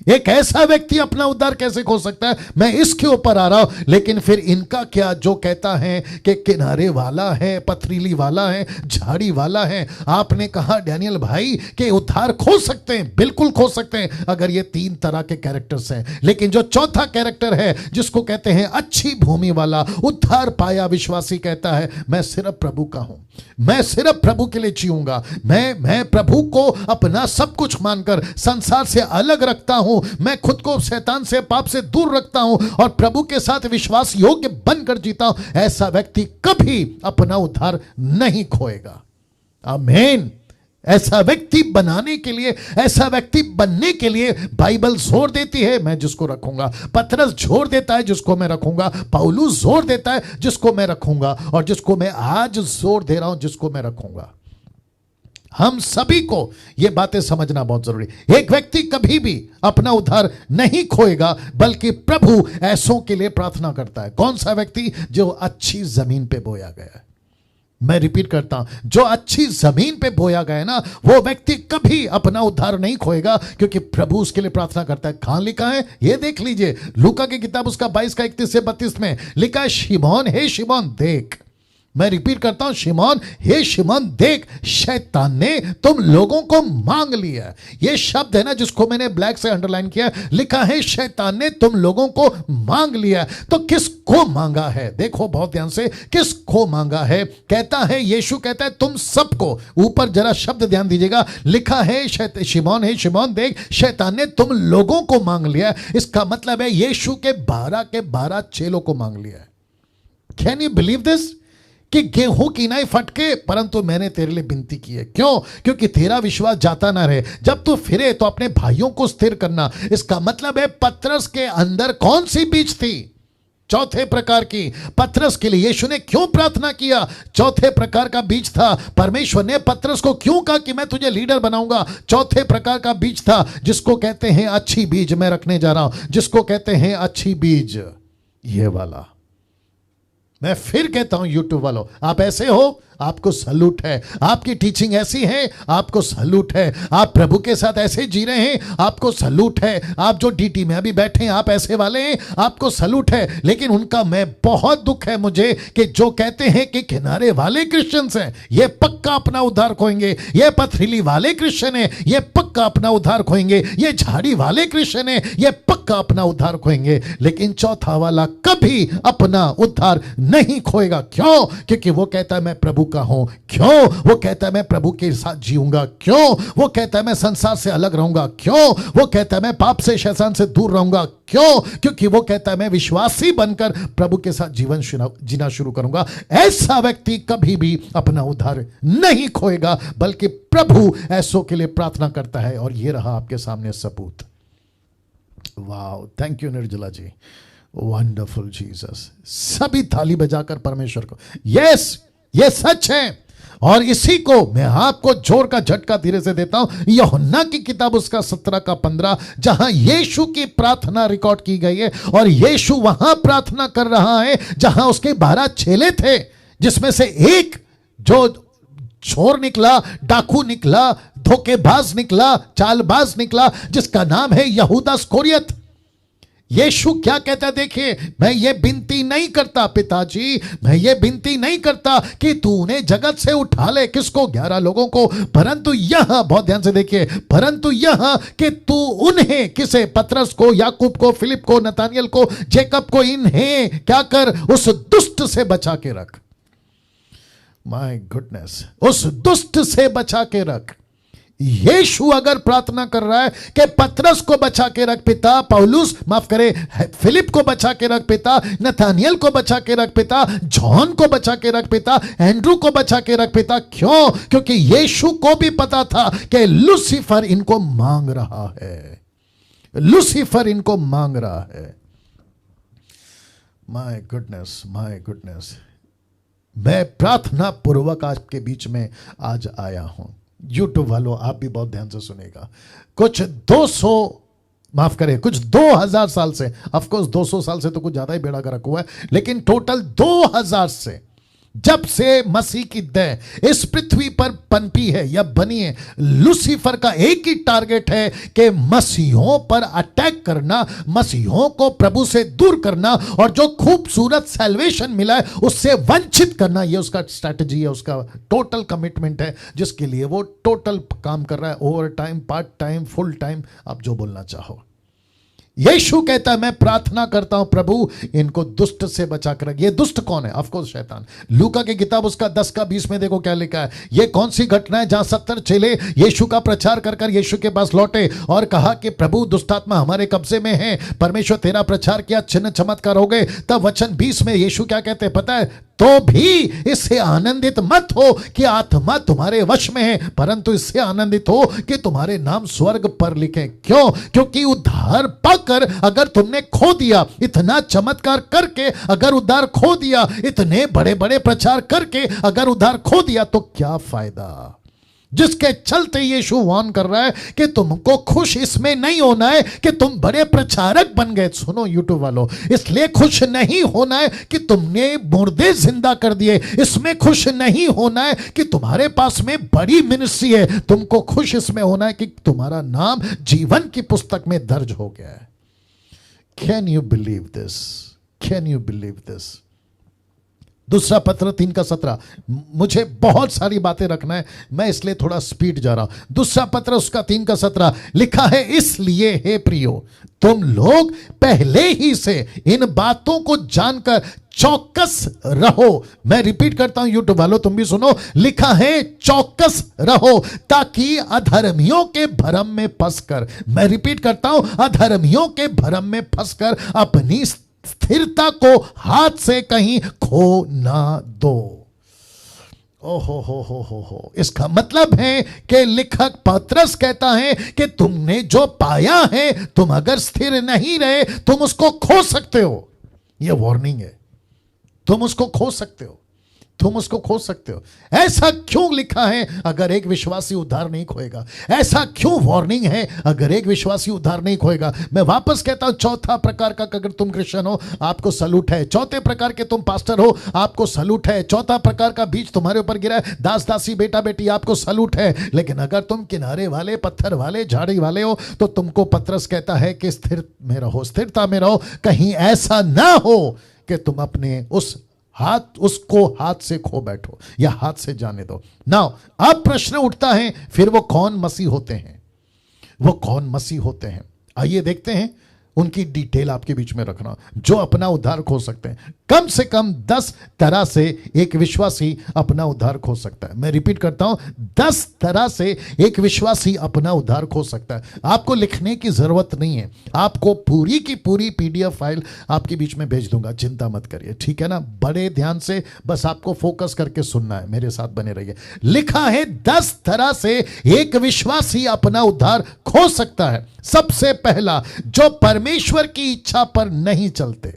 एक ऐसा व्यक्ति अपना उद्धार कैसे खो सकता है? मैं इसके ऊपर आ रहा हूं। लेकिन फिर इनका क्या, जो कहता है कि किनारे वाला है, पथरीली वाला है, झाड़ी वाला है। आपने कहा डैनियल भाई कि उद्धार खो सकते हैं। बिल्कुल खो सकते हैं अगर ये तीन तरह के कैरेक्टर्स हैं। लेकिन जो चौथा कैरेक्टर है, जिसको कहते हैं अच्छी भूमि वाला उद्धार पाया विश्वासी, कहता है मैं सिर्फ प्रभु का हूं, मैं सिर्फ प्रभु के लिए जीऊंगा। मैं प्रभु को अपना सब कुछ मानकर संसार से अलग रखता हूं। मैं खुद को शैतान से, पाप से दूर रखता हूं और प्रभु के साथ विश्वास योग्य बनकर जीता हूं। ऐसा व्यक्ति कभी अपना उद्धार नहीं खोएगा। आमीन। ऐसा व्यक्ति बनाने के लिए, ऐसा व्यक्ति बनने के लिए बाइबल जोर देती है, मैं जिसको रखूंगा। पतरस जोर देता है, जिसको मैं रखूंगा। पौलुस जोर देता है, जिसको मैं रखूंगा। और जिसको मैं आज जोर दे रहा हूं, जिसको मैं रखूंगा। हम सभी को यह बातें समझना बहुत जरूरी। एक व्यक्ति कभी भी अपना उद्धार नहीं खोएगा, बल्कि प्रभु ऐसों के लिए प्रार्थना करता है। कौन सा व्यक्ति? जो अच्छी जमीन पे बोया गया है। मैं रिपीट करता हूं, जो अच्छी जमीन पे बोया गया है ना, वो व्यक्ति कभी अपना उद्धार नहीं खोएगा, क्योंकि प्रभु उसके लिए प्रार्थना करता है। कहां लिखा है ये देख लीजिए, लूका की किताब उसका 22 का 31 से 32 में लिखा है, शिमोन हे शिमोन देख। मैं रिपीट करता हूं, शिमोन हे शिमोन देख, शैतान ने तुम लोगों को मांग लिया। यह शब्द है ना, जिसको मैंने ब्लैक से अंडरलाइन किया, लिखा है शैतान ने तुम लोगों को मांग लिया। तो किसको मांगा है? देखो बहुत ध्यान से, किसको मांगा है? कहता है, यीशु कहता है तुम सबको। ऊपर जरा शब्द ध्यान दीजिएगा, लिखा है शिमोन हे शिमोन देख, शैतान ने तुम लोगों को मांग लिया। इसका मतलब है यीशु के 12 चेलों को मांग लिया है। Can you believe this? कि गेहूं की नहीं फटके, परंतु मैंने तेरे लिए विनती की है। क्यों? क्योंकि तेरा विश्वास जाता ना रहे। जब तू फिरे तो अपने भाइयों को स्थिर करना। इसका मतलब है पतरस के अंदर कौन सी बीज थी? चौथे प्रकार की। पतरस के लिए यीशु ने क्यों प्रार्थना किया? चौथे प्रकार का बीज था। परमेश्वर ने पतरस को क्यों कहा कि मैं तुझे लीडर बनाऊंगा? चौथे प्रकार का बीज था, जिसको कहते हैं अच्छी बीज। मैं रखने जा रहा हूं, जिसको कहते हैं अच्छी बीज, ये वाला। मैं फिर कहता हूं यूट्यूब वालों, आप ऐसे हो, आपको सलूट है। आपकी टीचिंग ऐसी है, आपको सलूट है। आप प्रभु के साथ ऐसे जी रहे हैं, आपको सलूट है। आप जो डीटी में अभी बैठे हैं, आप ऐसे वाले हैं, आपको सलूट है। लेकिन उनका मैं बहुत दुख है मुझे, कि जो कहते हैं कि किनारे वाले क्रिश्चियंस हैं, ये पक्का अपना उद्धार खोएंगे। ये पथरीली वाले क्रिश्चियन हैं, ये पक्का अपना उद्धार खोएंगे। ये झाड़ी वाले क्रिश्चियन हैं, ये पक्का अपना उद्धार खोएंगे। लेकिन चौथा वाला कभी अपना उद्धार नहीं खोएगा। क्यों? क्योंकि वो कहता है मैं प्रभु का हूं। क्यों? वो कहता है मैं प्रभु के साथ जीऊंगा। क्यों? वो कहता है मैं संसार से अलग रहूंगा। क्यों? वो कहता है मैं पाप से, शैतान से दूर रहूंगा। क्यों? क्योंकि वो कहता है मैं विश्वासी बनकर प्रभु के साथ जीवन जीना शुरू करूंगा। ऐसा व्यक्ति कभी भी अपना उद्धार नहीं खोएगा, बल्कि प्रभु ऐसों के लिए प्रार्थना करता है। और ये रहा आपके सामने सबूत। वाह, थैंक यू निर्जला जी, वंडरफुल जीसस। सभी ताली बजाकर परमेश्वर को, यस ये सच है। और इसी को मैं आपको जोर का झटका धीरे से देता हूं। यूहन्ना की किताब उसका 17 का 15, जहां यीशु की प्रार्थना रिकॉर्ड की गई है। और यीशु वहां प्रार्थना कर रहा है जहां उसके 12 चेले थे, जिसमें से एक जो चोर निकला, डाकू निकला, धोखेबाज निकला, चालबाज निकला, जिसका नाम है यहूदा इस्करियोत। यीशु क्या कहता है, देखिए, मैं ये विनती नहीं करता पिताजी, मैं ये विनती नहीं करता कि तू उन्हें जगत से उठा ले, किसको, 11 लोगों को, परंतु यह, बहुत ध्यान से देखिए, परंतु यह कि तू उन्हें, किसे, पतरस को, याकूब को, फिलिप को, नतानियल को, जेकब को, इन्हें क्या कर, उस दुष्ट से बचा के रख। माय गुडनेस, उस दुष्ट से बचा के रख। यीशु अगर प्रार्थना कर रहा है कि पतरस को बचा के रख पिता, पौलुस, माफ करे, फिलिप को बचा के रख पिता, नतानियल को बचा के रख पिता, जॉन को बचा के रख पिता, एंड्रू को बचा के रख पिता, क्यों? क्योंकि यीशु को भी पता था कि लूसीफर इनको मांग रहा है, लूसीफर इनको मांग रहा है। माय गुडनेस, माय गुडनेस, मैं प्रार्थना पूर्वक आपके बीच में आज आया हूं। यूट्यूब वालों, आप भी बहुत ध्यान से सुनेगा। कुछ 200, माफ करें, कुछ 2000 साल से, ऑफ कोर्स 200 साल से तो कुछ ज्यादा ही बेड़ा गर्क हुआ है, लेकिन टोटल 2000 से, जब से मसीह की देह इस पृथ्वी पर पनपी है या बनी है, लूसीफर का एक ही टारगेट है कि मसीहों पर अटैक करना, मसीहों को प्रभु से दूर करना, और जो खूबसूरत सैल्वेशन मिला है उससे वंचित करना। यह उसका स्ट्रैटेजी है, उसका टोटल कमिटमेंट है, जिसके लिए वो टोटल काम कर रहा है, over time, part time, full time, आप जो बोलना चाहो। यीशु कहता है, मैं प्रार्थना करता हूं प्रभु इनको दुष्ट से बचा कर रख। ये दुष्ट कौन है? ऑफ कोर्स शैतान। लूका की किताब उसका 10 का 20 में देखो क्या लिखा है। ये कौन सी घटना है जहां 70 चेले यीशु का प्रचार कर कर यीशु के पास लौटे और कहा कि प्रभु दुष्टात्मा हमारे कब्जे में है, परमेश्वर तेरा प्रचार किया, चिन्ह चमत्कार हो गए। तब वचन 20 में यीशु क्या कहते हैं पता है? तो भी इससे आनंदित मत हो कि आत्मा तुम्हारे वश में है, परंतु इससे आनंदित हो कि तुम्हारे नाम स्वर्ग पर लिखे। क्यों? क्योंकि उद्धार पाकर अगर तुमने खो दिया, इतना चमत्कार करके अगर उद्धार खो दिया, इतने बड़े बड़े प्रचार करके अगर उद्धार खो दिया, तो क्या फायदा? जिसके चलते यीशु वार्न कर रहा है कि तुमको खुश इसमें नहीं होना है कि तुम बड़े प्रचारक बन गए। सुनो यूट्यूब वालों, इसलिए खुश नहीं होना है कि तुमने मुर्दे जिंदा कर दिए, इसमें खुश नहीं होना है कि तुम्हारे पास में बड़ी मिनिस्ट्री है। तुमको खुश इसमें होना है कि तुम्हारा नाम जीवन की पुस्तक में दर्ज हो गया है। Can you believe this? Can you believe this? दूसरा पत्र 3 का 17। मुझे बहुत सारी बातें रखना है, मैं इसलिए थोड़ा स्पीड जा रहा हूं। दूसरा पत्र उसका 3 का 17 लिखा है, इसलिए हे प्रियो, तुम लोग पहले ही से इन बातों को जानकर चौकस रहो। मैं रिपीट करता हूं यूट्यूब वालों, तुम भी सुनो। लिखा है चौकस रहो, ताकि अधर्मियों के भरम में फंसकर, मैं रिपीट करता हूं, अधर्मियों के भरम में फंसकर अपनी स्थिरता को हाथ से कहीं खो ना दो। ओहो हो। इसका मतलब है कि लेखक पतरस कहता है कि तुमने जो पाया है, तुम अगर स्थिर नहीं रहे, तुम उसको खो सकते हो। यह वार्निंग है, तुम उसको खो सकते हो, तुम उसको खो सकते हो। ऐसा क्यों लिखा है? अगर एक विश्वासी उद्धार नहीं खोएगा। ऐसा क्यों वार्निंग है? अगर एक विश्वासी उद्धार नहीं खोएगा। मैं वापस कहता हूं, चौथा प्रकार का अगर तुम क्रिश्चियन हो, आपको सलूट है। चौथे प्रकार के तुम पास्टर हो, आपको सलूट है। चौथा प्रकार का बीज तुम्हारे ऊपर गिरा है, दास दासी, बेटा बेटी, आपको सलूट है। लेकिन अगर तुम किनारे वाले, पत्थर वाले, झाड़ी वाले हो, तो तुमको पतरस कहता है कि स्थिर में रहो, स्थिरता में रहो। कहीं ऐसा ना हो कि तुम अपने उसको हाथ से खो बैठो या हाथ से जाने दो। नाउ अब प्रश्न उठता है, फिर वो कौन मसीह होते हैं? वो कौन मसीह होते हैं? आइए देखते हैं। उनकी डिटेल आपके बीच में रखना, जो अपना उद्धार खो सकते हैं। कम से कम 10 तरह से एक विश्वासी अपना उद्धार खो सकता है। मैं रिपीट करता हूं, 10 तरह से एक विश्वासी अपना उद्धार खो सकता है। आपको लिखने की जरूरत नहीं है, आपको पूरी की पूरी PDF फाइल आपके बीच में भेज दूंगा, चिंता मत करिए, ठीक है ना? बड़े ध्यान से बस आपको फोकस करके सुनना है, मेरे साथ बने रहिए। लिखा है 10 तरह से एक विश्वासी अपना उद्धार खो सकता है। सबसे पहला, जो परमेश्वर की इच्छा पर नहीं चलते।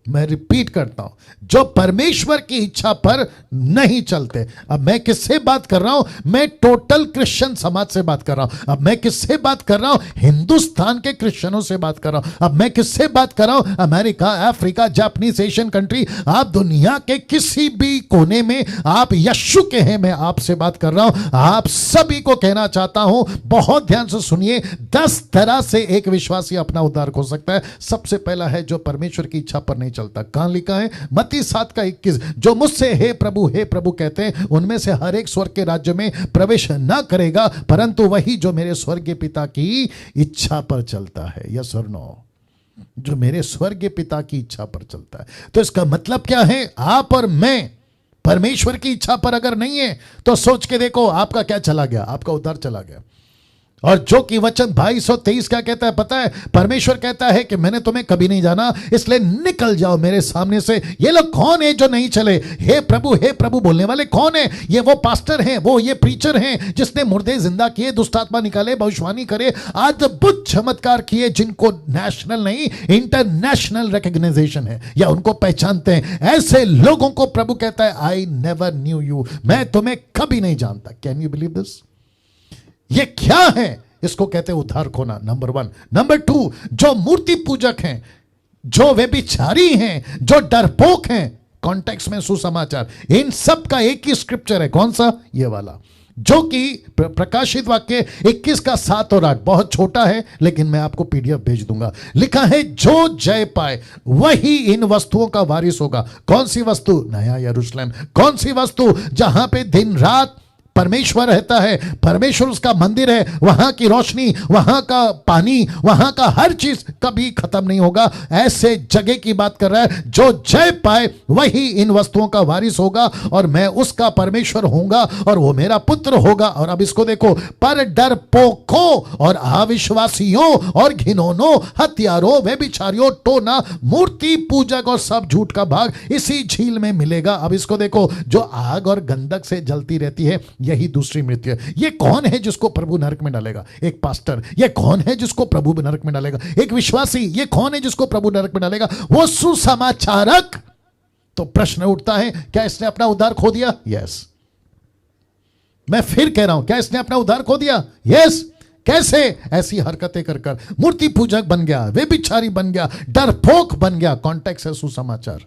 मैं रिपीट करता हूं, जो परमेश्वर की इच्छा पर नहीं चलते। अब मैं किससे बात कर रहा हूं? मैं टोटल क्रिश्चियन समाज से बात कर रहा हूं। अब मैं किससे बात कर रहा हूं? हिंदुस्तान के क्रिश्चियनों से बात कर रहा हूं। अब मैं किससे बात कर रहा हूं? America, Africa, Japanese, Asian country, आप दुनिया के किसी भी कोने में आप यीशु के हैं, मैं आपसे बात कर रहा हूं। आप सभी को कहना चाहता हूं, बहुत ध्यान से सुनिए, 10 तरह से एक विश्वासी अपना उद्धार हो सकता है। सबसे पहला है जो परमेश्वर की इच्छा पर नहीं चलता। कहां लिखा है? मत्ती 7:21, जो मुझसे हे प्रभु कहते हैं, उनमें से हर एक स्वर्ग के राज्य में प्रवेश न करेगा, परंतु वही जो मेरे स्वर्गीय पिता की इच्छा पर चलता है। यस और नो? जो मेरे स्वर्गीय पिता की इच्छा पर चलता है। तो इसका मतलब क्या है? आप और मैं परमेश्वर की इच्छा पर अगर नहीं है तो सोच के देखो, आपका क्या चला गया? आपका उद्धार चला गया। और जो कि वचन 2223 क्या कहता है पता है? परमेश्वर कहता है कि मैंने तुम्हें कभी नहीं जाना, इसलिए निकल जाओ मेरे सामने से। ये लोग कौन है जो नहीं चले? हे प्रभु बोलने वाले कौन है? ये वो पास्टर हैं, वो ये प्रीचर हैं जिसने मुर्दे जिंदा किए, दुष्टात्मा निकाले, भविष्यवाणी करे, अद्भुत चमत्कार किए, जिनको नेशनल नहीं इंटरनेशनल रिकॉग्नाइजेशन है, या उनको पहचानते हैं। ऐसे लोगों को प्रभु कहता है, आई नेवर न्यू यू, मैं तुम्हें कभी नहीं जानता। Can you believe this? ये क्या है? इसको कहते हैं उद्धार खोना, नंबर 1। नंबर 2, जो मूर्ति पूजक हैं, जो व्यभिचारी हैं, जो डरपोक हैं, कॉन्टेक्स्ट में सुसमाचार, इन सब का एक ही स्क्रिप्चर है। कौन सा? ये वाला, जो कि प्रकाशित वाक्य 21:7 और 8, बहुत छोटा है लेकिन मैं आपको पीडीएफ भेज दूंगा। लिखा है, जो जय पाए वही इन वस्तुओं का वारिस होगा। कौन सी वस्तु? नया यरूशलेम। कौन सी वस्तु? जहां पे दिन रात परमेश्वर रहता है, परमेश्वर उसका मंदिर है, वहां की रोशनी, वहां का पानी, वहां का हर चीज कभी खत्म नहीं होगा। ऐसे जगह की बात कर रहा है, जो जय पाए वही इन वस्तुओं का वारिस होगा, और मैं उसका परमेश्वर होऊंगा और वो मेरा पुत्र होगा। और अब इसको देखो, पर डरपोकों और अविश्वासियों और घिनौनों, हत्यारों, व्यभिचारियों, टोना, मूर्ति पूजक और सब झूठ का भाग इसी झील में मिलेगा। अब इसको देखो, जो आग और गंधक से जलती रहती है, यही दूसरी मृत्यु है। ये कौन है जिसको प्रभु नरक में डालेगा? एक पास्टर। ये कौन है जिसको प्रभु नरक में डालेगा? एक विश्वासी। ये कौन है जिसको प्रभु नरक में डालेगा? वो सुसमाचारक। तो प्रश्न उठता है, क्या इसने अपना उद्धार खो दिया? यस। मैं फिर कह रहा हूं, क्या इसने अपना उद्धार खो दिया? यस। कैसे? ऐसी हरकतें कर कर मूर्ति पूजक बन गया, व्यभिचारी बन गया, डरपोक बन गया। कॉन्टेक्स्ट है सुसमाचार।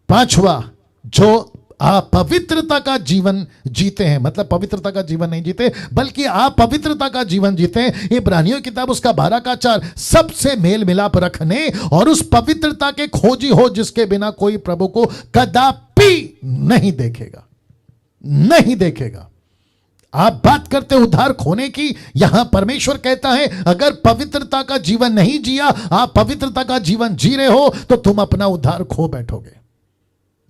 5वां, जो आप पवित्रता का जीवन जीते हैं, मतलब पवित्रता का जीवन नहीं जीते बल्कि आप पवित्रता का जीवन जीते हैं। इब्रानियों की किताब उसका 12:4, सबसे मेल मिलाप रखने और उस पवित्रता के खोजी हो जिसके बिना कोई प्रभु को कदापि नहीं देखेगा, नहीं देखेगा। आप बात करते उद्धार खोने की, यहां परमेश्वर कहता है, अगर पवित्रता का जीवन नहीं जिया, आप पवित्रता का जीवन जी रहे हो, तो तुम अपना उद्धार खो बैठोगे।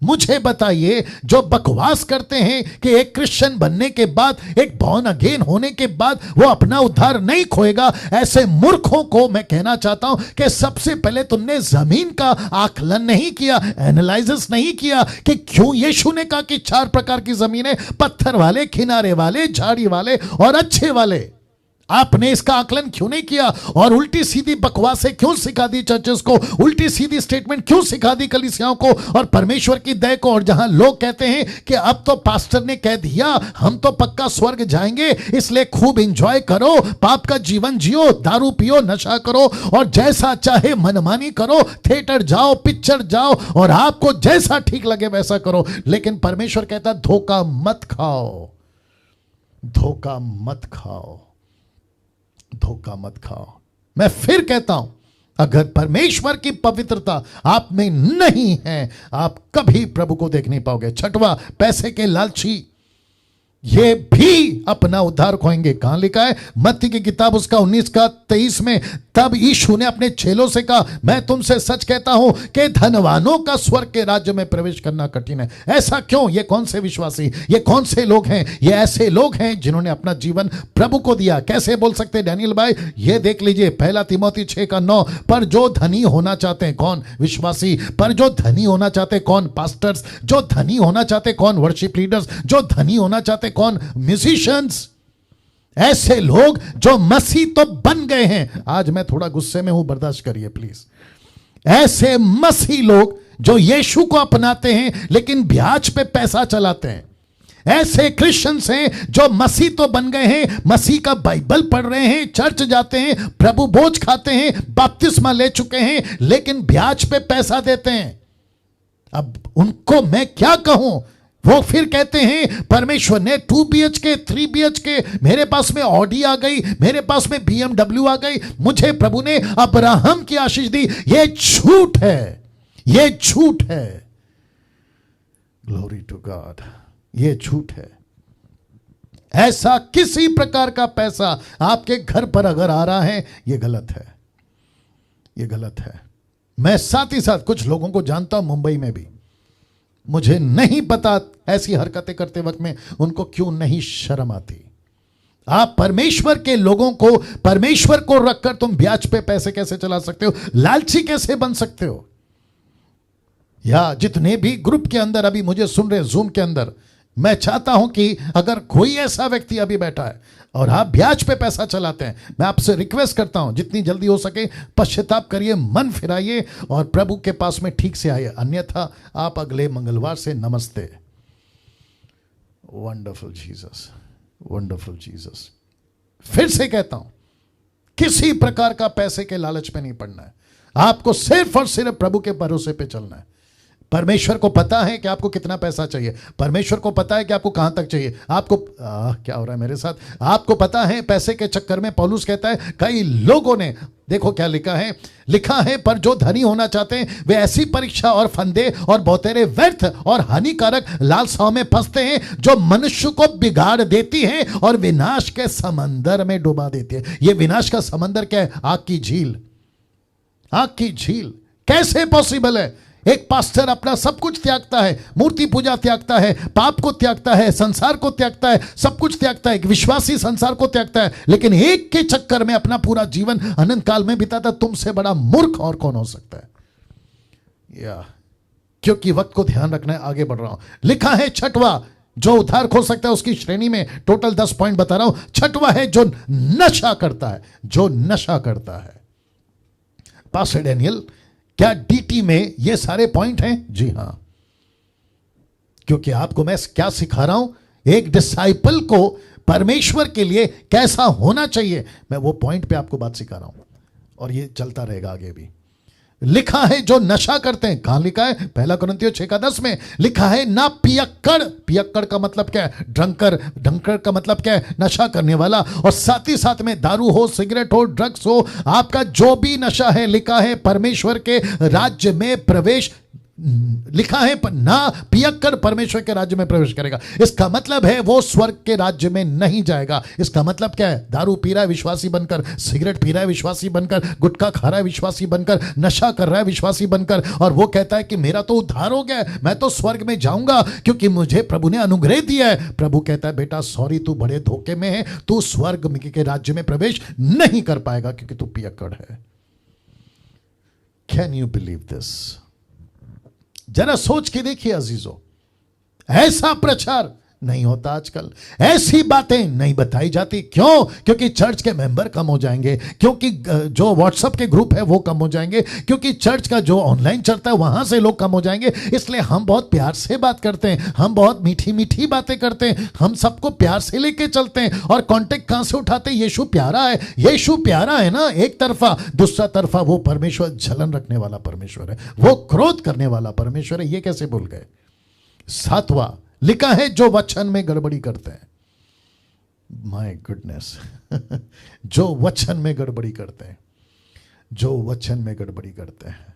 मुझे बताइए, जो बकवास करते हैं कि एक क्रिश्चियन बनने के बाद, एक बॉर्न अगेन होने के बाद वो अपना उद्धार नहीं खोएगा, ऐसे मूर्खों को मैं कहना चाहता हूं कि सबसे पहले तुमने जमीन का आकलन नहीं किया, एनालिसिस नहीं किया कि क्यों यीशु ने कहा कि 4 प्रकार की जमीन है, पत्थर वाले, किनारे वाले, झाड़ी वाले और अच्छे वाले। आपने इसका आकलन क्यों नहीं किया? और उल्टी सीधी बकवासें क्यों सिखा दी चर्चेस को? उल्टी सीधी स्टेटमेंट क्यों सिखा दी कलीसियाओं को और परमेश्वर की दया को? और जहां लोग कहते हैं कि अब तो पास्टर ने कह दिया, हम तो पक्का स्वर्ग जाएंगे, इसलिए खूब एंजॉय करो, पाप का जीवन जियो, दारू पियो, नशा करो और जैसा चाहे मनमानी करो, थिएटर जाओ, पिक्चर जाओ और आपको जैसा ठीक लगे वैसा करो। लेकिन परमेश्वर कहता, धोखा मत खाओ, धोखा मत खाओ, धोखा मत खाओ। मैं फिर कहता हूं, अगर परमेश्वर की पवित्रता आप में नहीं है, आप कभी प्रभु को देख नहीं पाओगे। 6वां, पैसे के लालची, ये भी अपना उद्धार खोएंगे। कहां लिखा है? मत्ती की किताब उसका 19:23 में, तब यीशु ने अपने चेलों से कहा, मैं तुमसे सच कहता हूं कि धनवानों का स्वर्ग के राज्य में प्रवेश करना कठिन है। ऐसा क्यों? ये कौन से विश्वासी, ये कौन से लोग हैं? ये ऐसे लोग हैं जिन्होंने अपना जीवन प्रभु को दिया। कैसे बोल सकते डैनियल भाई? ये देख लीजिए 1 तीमोथी 6:9, पर जो धनी होना चाहते हैं, कौन? विश्वासी। पर जो धनी होना चाहते कौन? पास्टर्स। जो धनी होना चाहते कौन? Worship leaders. जो धनी होना चाहते कौन? म्यूजिशियंस। ऐसे लोग जो मसीह तो बन गए हैं। आज मैं थोड़ा गुस्से में हूं, बर्दाश्त करिए प्लीज। ऐसे मसीह लोग जो यीशु को अपनाते हैं लेकिन ब्याज पे पैसा चलाते हैं, ऐसे क्रिश्चियंस हैं जो मसीह तो बन गए हैं, मसीह का बाइबल पढ़ रहे हैं, चर्च जाते हैं, प्रभु भोज खाते हैं, बपतिस्मा ले चुके हैं, लेकिन ब्याज पे पैसा देते हैं। अब उनको मैं क्या कहूं? वो फिर कहते हैं परमेश्वर ने 2 BHK 3 BHK, मेरे पास में ऑडी आ गई, मेरे पास में BMW आ गई, मुझे प्रभु ने अब्राहम की आशीष दी। ये झूठ है, ये झूठ है। ग्लोरी टू गॉड, ये झूठ है। ऐसा किसी प्रकार का पैसा आपके घर पर अगर आ रहा है, ये गलत है, ये गलत है। मैं साथ ही साथ कुछ लोगों को जानता हूं मुंबई में भी, मुझे नहीं पता ऐसी हरकतें करते वक्त में उनको क्यों नहीं शर्म आती। आप परमेश्वर के लोगों को, परमेश्वर को रखकर तुम ब्याज पे पैसे कैसे चला सकते हो? लालची कैसे बन सकते हो? या जितने भी ग्रुप के अंदर अभी मुझे सुन रहे जूम के अंदर, मैं चाहता हूं कि अगर कोई ऐसा व्यक्ति अभी बैठा है और आप ब्याज पे पैसा चलाते हैं, मैं आपसे रिक्वेस्ट करता हूं जितनी जल्दी हो सके पश्चाताप करिए, मन फिराइए और प्रभु के पास में ठीक से आइए, अन्यथा आप अगले मंगलवार से नमस्ते। Wonderful Jesus, wonderful Jesus. फिर से कहता हूं, किसी प्रकार का पैसे के लालच पे नहीं पड़ना है। आपको सिर्फ और सिर्फ प्रभु के भरोसे पे चलना है। परमेश्वर को पता है कि आपको कितना पैसा चाहिए, परमेश्वर को पता है कि आपको कहां तक चाहिए। आपको क्या हो रहा है मेरे साथ? आपको पता है पैसे के चक्कर में पौलुस कहता है कई लोगों ने, देखो क्या लिखा है पर जो धनी होना चाहते हैं वे ऐसी परीक्षा और फंदे और बहुतेरे व्यर्थ और हानिकारक लालसाओं में फंसते हैं जो मनुष्य को बिगाड़ देती है और विनाश के समंदर में डुबा देती है। यह विनाश का समंदर क्या है? आग की झील, आग की झील। कैसे पॉसिबल है? एक पास्टर अपना सब कुछ त्यागता है, मूर्ति पूजा त्यागता है, पाप को त्यागता है, संसार को त्यागता है, सब कुछ त्यागता है, एक विश्वासी संसार को त्यागता है, लेकिन एक के चक्कर में अपना पूरा जीवन अनंत काल में बिताता। तुमसे बड़ा मूर्ख और कौन हो सकता है? या क्योंकि वक्त को ध्यान रखना है, आगे बढ़ रहा हूं। लिखा है छठवां जो उद्धार खो सकता है, उसकी श्रेणी में टोटल 10 पॉइंट बता रहा हूं। छठवां है जो नशा करता है, जो नशा करता है। पास्टर डैनियल, क्या डीटी में ये सारे पॉइंट हैं? जी हां, क्योंकि आपको मैं क्या सिखा रहा हूं, एक डिसाइपल को परमेश्वर के लिए कैसा होना चाहिए, मैं वो पॉइंट पे आपको बात सिखा रहा हूं और ये चलता रहेगा आगे भी। लिखा है जो नशा करते हैं, कहां लिखा है? 1 कुरिन्थियों 6:10 में लिखा है ना पियक्कड़। पियक्कड़ का मतलब क्या है? ड्रंकर। ड्रंकर का मतलब क्या है? नशा करने वाला। और साथ ही साथ में दारू हो, सिगरेट हो, ड्रग्स हो, आपका जो भी नशा है, लिखा है परमेश्वर के राज्य में प्रवेश, लिखा है ना पियक्कड़ परमेश्वर के राज्य में प्रवेश करेगा। इसका मतलब है वो स्वर्ग के राज्य में नहीं जाएगा। इसका मतलब क्या है? दारू पी रहा है विश्वासी बनकर, सिगरेट पी रहा है विश्वासी बनकर, गुटखा खा रहा है विश्वासी बनकर, नशा कर रहा है विश्वासी बनकर, और वो कहता है कि मेरा तो उद्धार हो गया है, मैं तो स्वर्ग में जाऊंगा क्योंकि मुझे प्रभु ने अनुग्रह दिया है। प्रभु कहता है बेटा सॉरी, तू बड़े धोखे में है, तू स्वर्ग के राज्य में प्रवेश नहीं कर पाएगा क्योंकि तू पियक्कड़ है। Can you believe this? जरा सोच के देखिए अजीजों, ऐसा प्रचार नहीं होता आजकल, ऐसी बातें नहीं बताई जाती। क्यों? क्योंकि चर्च के मेंबर कम हो जाएंगे, क्योंकि जो व्हाट्सएप के ग्रुप है वो कम हो जाएंगे, क्योंकि चर्च का जो ऑनलाइन चलता है वहां से लोग कम हो जाएंगे। इसलिए हम बहुत प्यार से बात करते हैं, हम बहुत मीठी मीठी बातें करते हैं, हम सबको प्यार से लेके चलते हैं। और कांटेक्ट कहां से उठाते हैं? यीशु प्यारा है, यीशु प्यारा है ना एक तरफा, दूसरा तरफा वो परमेश्वर जलन रखने वाला परमेश्वर है, वो क्रोध करने वाला परमेश्वर है। ये कैसे भूल गए? 7वां लिखा है जो वचन में गड़बड़ी करते हैं। माय गुडनेस जो वचन में गड़बड़ी करते हैं, जो वचन में गड़बड़ी करते हैं।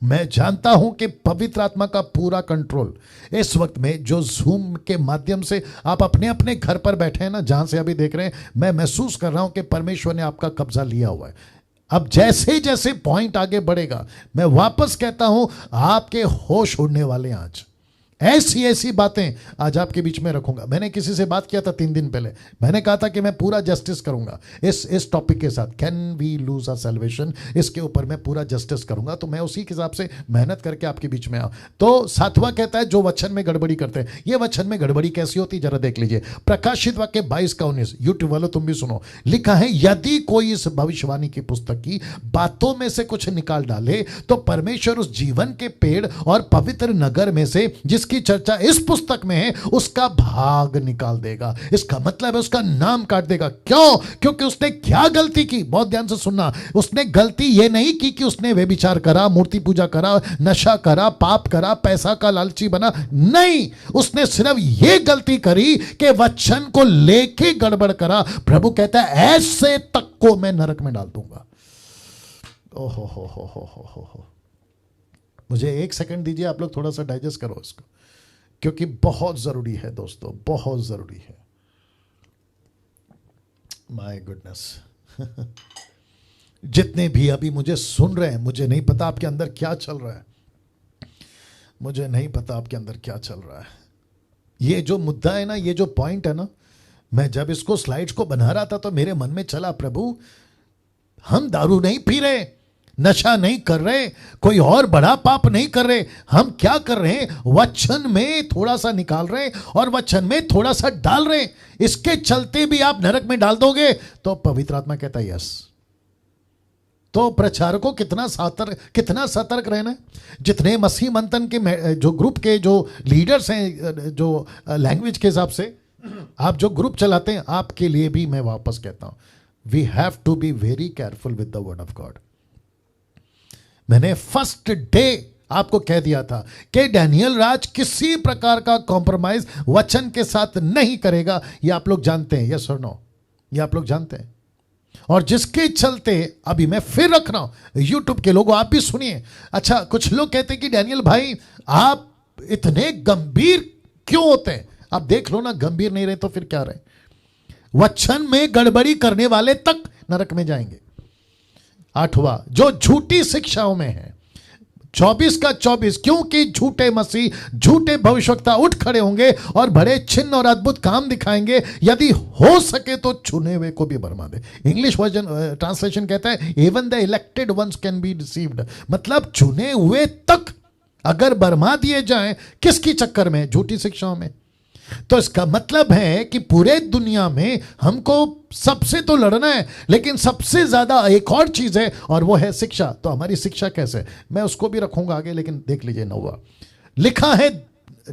मैं जानता हूं कि पवित्र आत्मा का पूरा कंट्रोल इस वक्त में, जो जूम के माध्यम से आप अपने अपने घर पर बैठे हैं ना, जहां से अभी देख रहे हैं, मैं महसूस कर रहा हूं कि परमेश्वर ने आपका कब्जा लिया हुआ है। अब जैसे जैसे पॉइंट आगे बढ़ेगा, मैं वापस कहता हूं आपके होश उड़ने वाले आज। ऐसी ऐसी बातें आज आपके बीच में रखूंगा। मैंने किसी से बात किया था 3 दिन पहले, मैंने कहा था कि मैं पूरा जस्टिस करूंगा इस टॉपिक के साथ, can we lose our salvation, इसके ऊपर मैं पूरा जस्टिस करूंगा। तो मैं उसी के हिसाब से मेहनत करके आपके बीच में आऊं। तो 7वां कहता है जो वचन में गड़बड़ी करते हैं। ये वचन में गड़बड़ी कैसी होती जरा देख लीजिए, प्रकाशित वाक्य 22:19, यूट्यूब वालों तुम भी सुनो। लिखा है यदि कोई इस भविष्यवाणी की पुस्तक की बातों में से कुछ निकाल डाले तो परमेश्वर उस जीवन के पेड़ और पवित्र नगर में से जिसकी चर्चा इस पुस्तक में है उसका भाग निकाल देगा। इसका मतलब है उसका नाम काट देगा। क्यों? क्योंकि उसने क्या गलती की, बहुत ध्यान से सुनना। उसने गलती यह नहीं की कि उसने व्यभिचार करा, मूर्ति पूजा करा, नशा करा, पाप करा, पैसा का लालची बना, नहीं, उसने सिर्फ यह गलती करी कि वचन को लेके गड़बड़ करा। प्रभु कहता है ऐसे तक को मैं नरक में डाल दूंगा। ओहो हो। मुझे 1 सेकंड दीजिए, आप लोग थोड़ा सा डाइजेस्ट करो इसको, क्योंकि बहुत जरूरी है दोस्तों, बहुत जरूरी है। My goodness. जितने भी अभी मुझे सुन रहे हैं, मुझे नहीं पता आपके अंदर क्या चल रहा है, मुझे नहीं पता आपके अंदर क्या चल रहा है। ये जो मुद्दा है ना, ये जो पॉइंट है ना, मैं जब इसको स्लाइड्स को बना रहा था तो मेरे मन में चला, प्रभु हम दारू नहीं पी रहे, नशा नहीं कर रहे, कोई और बड़ा पाप नहीं कर रहे, हम क्या कर रहे हैं, वचन में थोड़ा सा निकाल रहे और वचन में थोड़ा सा डाल रहे, इसके चलते भी आप नरक में डाल दोगे। तो पवित्र आत्मा कहता है यस। तो प्रचारकों कितना सतर्क रहना है। जितने मसीह मंथन के जो ग्रुप के जो लीडर्स हैं, जो लैंग्वेज के हिसाब से आप जो ग्रुप चलाते हैं, आपके लिए भी मैं वापस कहता हूं, we have to be very careful with the word of God. मैंने फर्स्ट डे आपको कह दिया था कि डैनियल राज किसी प्रकार का कॉम्प्रोमाइज वचन के साथ नहीं करेगा। ये आप लोग जानते हैं, यस और नो, ये आप लोग जानते हैं। और जिसके चलते अभी मैं फिर रख रहा हूं, यूट्यूब के लोगों आप भी सुनिए। अच्छा, कुछ लोग कहते हैं कि डैनियल भाई आप इतने गंभीर क्यों होते हैं? आप देख लो ना, गंभीर नहीं रहे तो फिर क्या रहे? वचन में गड़बड़ी करने वाले तक नरक में जाएंगे। 8वां, जो झूठी शिक्षाओं में है, 24 क्योंकि झूठे मसीह, झूठे भविष्यवक्ता उठ खड़े होंगे और बड़े चिन्ह और अद्भुत काम दिखाएंगे, यदि हो सके तो चुने हुए को भी भरमा दे। इंग्लिश वर्जन ट्रांसलेशन कहता है even the elected ones can be deceived, मतलब चुने हुए तक अगर भरमा दिए जाएं, किसकी चक्कर में? झूठी शिक्षाओं में। तो इसका मतलब है कि पूरे दुनिया में हमको सबसे तो लड़ना है, लेकिन सबसे ज्यादा एक और चीज है और वो है शिक्षा। तो हमारी शिक्षा कैसे, मैं उसको भी रखूंगा आगे, लेकिन देख लीजिए 9वां लिखा है,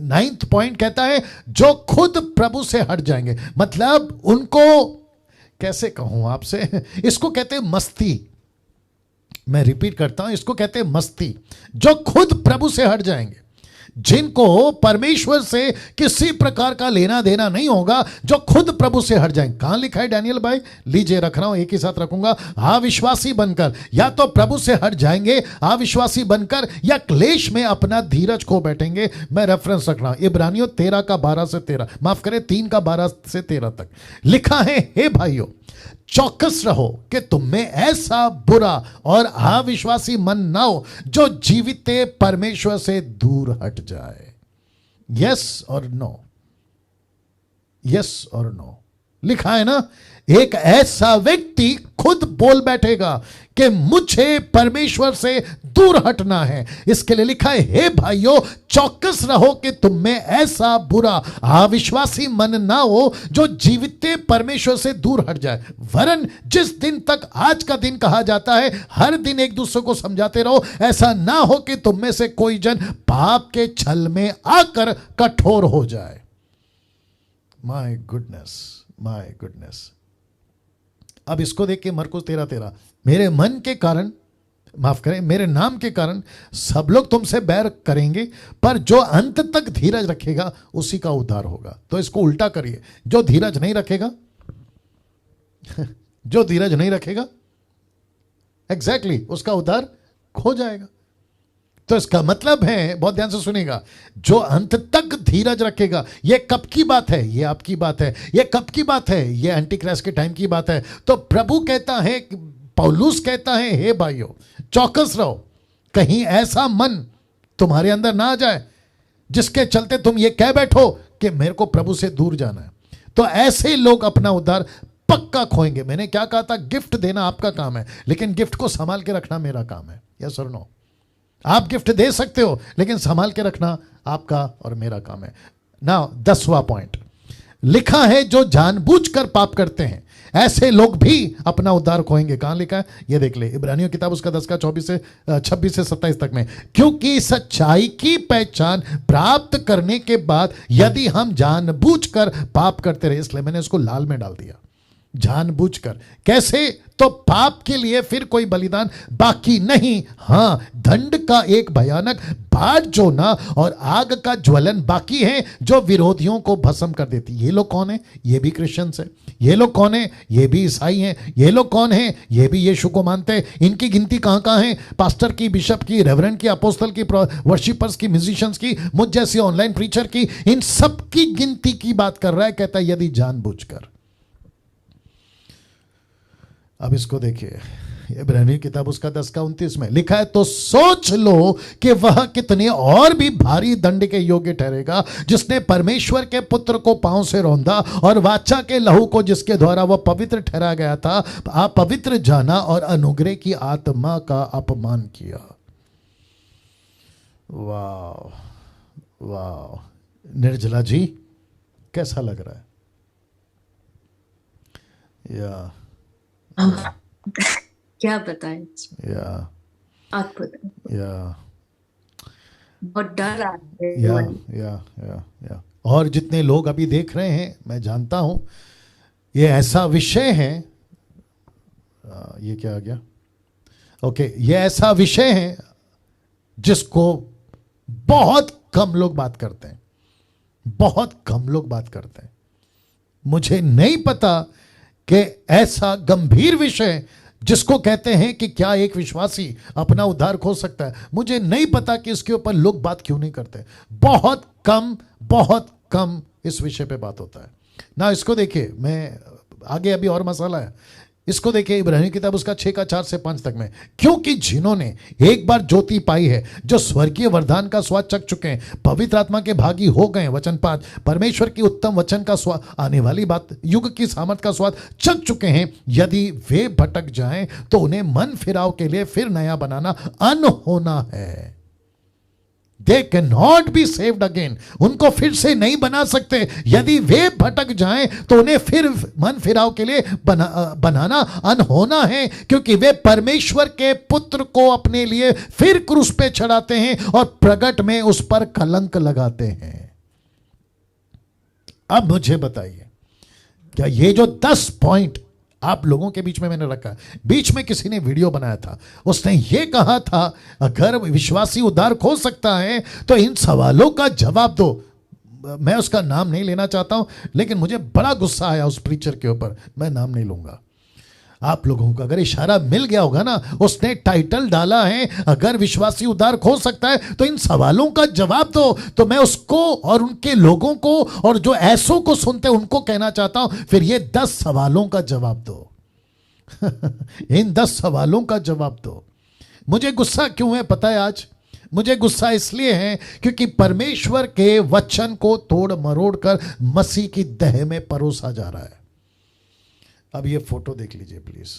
9th पॉइंट कहता है जो खुद प्रभु से हट जाएंगे। मतलब उनको कैसे कहूं आपसे, इसको कहते हैं मस्ती। मैं रिपीट करता हूं, इसको कहते हैं मस्ती। जो खुद प्रभु से हट जाएंगे, जिनको परमेश्वर से किसी प्रकार का लेना देना नहीं होगा, जो खुद प्रभु से हट जाएंगे। कहां लिखा है डैनियल भाई? लीजिए रख रहा हूं, एक ही साथ रखूंगा। अविश्वासी बनकर, या तो प्रभु से हट जाएंगे अविश्वासी बनकर, या क्लेश में अपना धीरज खो बैठेंगे। मैं रेफरेंस रख रहा हूं इब्रानियों 13 का 12 से 13, माफ करें 3 का 12 से 13 तक लिखा है, हे भाइयों चौकस रहो कि तुम में ऐसा बुरा और अविश्वासी मन ना हो जो जीवित परमेश्वर से दूर हट जाए। यस और नो, यस और नो लिखा है ना। एक ऐसा व्यक्ति खुद बोल बैठेगा कि मुझे परमेश्वर से दूर हटना है। इसके लिए लिखा है, हे भाइयों चौकस रहो कि तुम में ऐसा बुरा अविश्वासी मन ना हो जो जीवित परमेश्वर से दूर हट जाए। वरन जिस दिन तक आज का दिन कहा जाता है, हर दिन एक दूसरे को समझाते रहो, ऐसा ना हो कि तुम में से कोई जन पाप के छल में आकर कठोर हो जाए। My goodness, my goodness. अब इसको देख के मरकुस 13:13, मेरे मन के कारण, माफ करें मेरे नाम के कारण सब लोग तुमसे बैर करेंगे, पर जो अंत तक धीरज रखेगा उसी का उद्धार होगा। तो इसको उल्टा करिए, जो धीरज नहीं रखेगा जो धीरज नहीं रखेगा एग्जैक्टली उसका उद्धार खो जाएगा। तो इसका मतलब है, बहुत ध्यान से सुनिएगा, जो अंत तक धीरज रखेगा। यह कब की बात है? यह आपकी बात है। यह कब की बात है? यह एंटीक्राइस्ट के टाइम की बात है। तो प्रभु कहता है, पौलुस कहता है, हे भाइयों चौकस रहो, कहीं ऐसा मन तुम्हारे अंदर ना आ जाए जिसके चलते तुम ये कह बैठो कि मेरे को प्रभु से दूर जाना है, तो ऐसे लोग अपना उद्धार पक्का खोएंगे। मैंने क्या कहा था, गिफ्ट देना आपका काम है, लेकिन गिफ्ट को संभाल के रखना मेरा काम है। यस और नो? आप गिफ्ट दे सकते हो, लेकिन संभाल के रखना आपका और मेरा काम है। नाउ 10वां पॉइंट लिखा है, जो जानबूझकर पाप करते हैं ऐसे लोग भी अपना उद्धार खोएंगे। कहां लिखा है ये देख ले, इब्रानियों किताब उसका 10 का 26 से 27 तक में। क्योंकि सच्चाई की पहचान प्राप्त करने के बाद यदि हम जानबूझकर पाप करते रहे, इसलिए मैंने इसको लाल में डाल दिया, जानबूझकर। कैसे? तो पाप के लिए फिर कोई बलिदान बाकी नहीं, हां दंड का एक भयानक बाढ़ जोना और आग का ज्वलन बाकी है, जो विरोधियों को भस्म कर देती। ये लोग कौन है? ये भी क्रिश्चियंस है। ये लोग कौन है? ये भी ईसाई हैं। ये लोग कौन है? ये भी यीशु को मानते हैं। इनकी गिनती कहां कहां है? पास्टर की, बिशप की, रेवरेंड की, अपोस्टल की, वर्शिपर्स की, म्यूजिशियंस की, मुझ जैसे ऑनलाइन प्रीचर की, इन सब की गिनती की बात कर रहा है। कहता है यदि जानबूझकर। अब इसको देखिए, इब्रानियों किताब उसका 10 का 29 में लिखा है, तो सोच लो कि वह कितने और भी भारी दंड के योग्य ठहरेगा, जिसने परमेश्वर के पुत्र को पांव से रौंदा और वाचा के लहू को जिसके द्वारा वह पवित्र ठहरा गया था अपवित्र जाना और अनुग्रह की आत्मा का अपमान किया। वाह वाह, निर्जला जी कैसा लग रहा है? या क्या बताएं? या आप बताएं। या बहुत डर आ रहा है। या और जितने लोग अभी देख रहे हैं, मैं जानता हूं ये ऐसा विषय है, ये क्या आ गया? ओके, ये ऐसा विषय है जिसको बहुत कम लोग बात करते हैं, बहुत कम लोग बात करते हैं। मुझे नहीं पता कि ऐसा गंभीर विषय जिसको कहते हैं कि क्या एक विश्वासी अपना उद्धार खो सकता है, मुझे नहीं पता कि इसके ऊपर लोग बात क्यों नहीं करते। बहुत कम इस विषय पे बात होता है ना। इसको देखिए, मैं आगे अभी और मसाला है, इसको देखिए इब्रानियों की किताब उसका 6 का 4 से 5 तक में। क्योंकि जिन्होंने एक बार ज्योति पाई है, जो स्वर्गीय वरदान का स्वाद चख चुके हैं, पवित्र आत्मा के भागी हो गए, वचन 5, परमेश्वर की उत्तम वचन का स्वाद, आने वाली बात, युग की सामर्थ का स्वाद चख चुके हैं, यदि वे भटक जाएं तो उन्हें मन फिराव के लिए फिर नया बनाना अनहोना है। They cannot be saved again. उनको फिर से नहीं बना सकते। यदि वे भटक जाएं तो उन्हें फिर मन फिराव के लिए बनाना अनहोना है, क्योंकि वे परमेश्वर के पुत्र को अपने लिए फिर क्रूस पे चढ़ाते हैं और प्रगट में उस पर कलंक लगाते हैं। अब मुझे बताइए, क्या ये जो 10 पॉइंट आप लोगों के बीच में मैंने रखा, बीच में किसी ने वीडियो बनाया था, उसने ये कहा था अगर विश्वासी उद्धार खो सकता है तो इन सवालों का जवाब दो। मैं उसका नाम नहीं लेना चाहता हूं, लेकिन मुझे बड़ा गुस्सा आया उस प्रीचर के ऊपर। मैं नाम नहीं लूंगा। आप लोगों को अगर इशारा मिल गया होगा ना, उसने टाइटल डाला है अगर विश्वासी उद्धार खो सकता है तो इन सवालों का जवाब दो। तो मैं उसको और उनके लोगों को और जो ऐसों को सुनते हैं उनको कहना चाहता हूं, फिर ये 10 सवालों का जवाब दो। इन 10 सवालों का जवाब दो। मुझे गुस्सा क्यों है पता है? आज मुझे गुस्सा इसलिए है क्योंकि परमेश्वर के वचन को तोड़ मरोड़ कर मसीह की देह में परोसा जा रहा है। अब ये फोटो देख लीजिए प्लीज।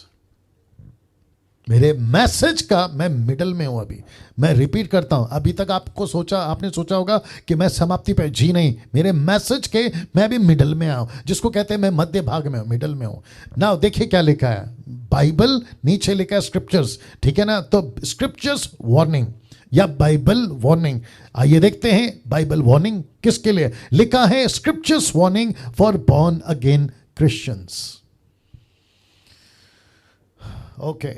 मेरे मैसेज का मैं मिडल में हूं। अभी मैं रिपीट करता हूं, अभी तक आपने सोचा होगा कि मैं समाप्ति पे, जी नहीं, मेरे मैसेज के मैं अभी मिडल में आऊं, जिसको कहते हैं मैं मध्य भाग में हूं, मिडल में हूं ना। देखिए क्या लिखा है, बाइबल, नीचे लिखा है स्क्रिप्चर्स, ठीक है ना। तो स्क्रिप्चर्स वार्निंग या बाइबल वार्निंग, आइए देखते हैं बाइबल वार्निंग किसके लिए लिखा है। Scriptures warning for born again Christians. Okay,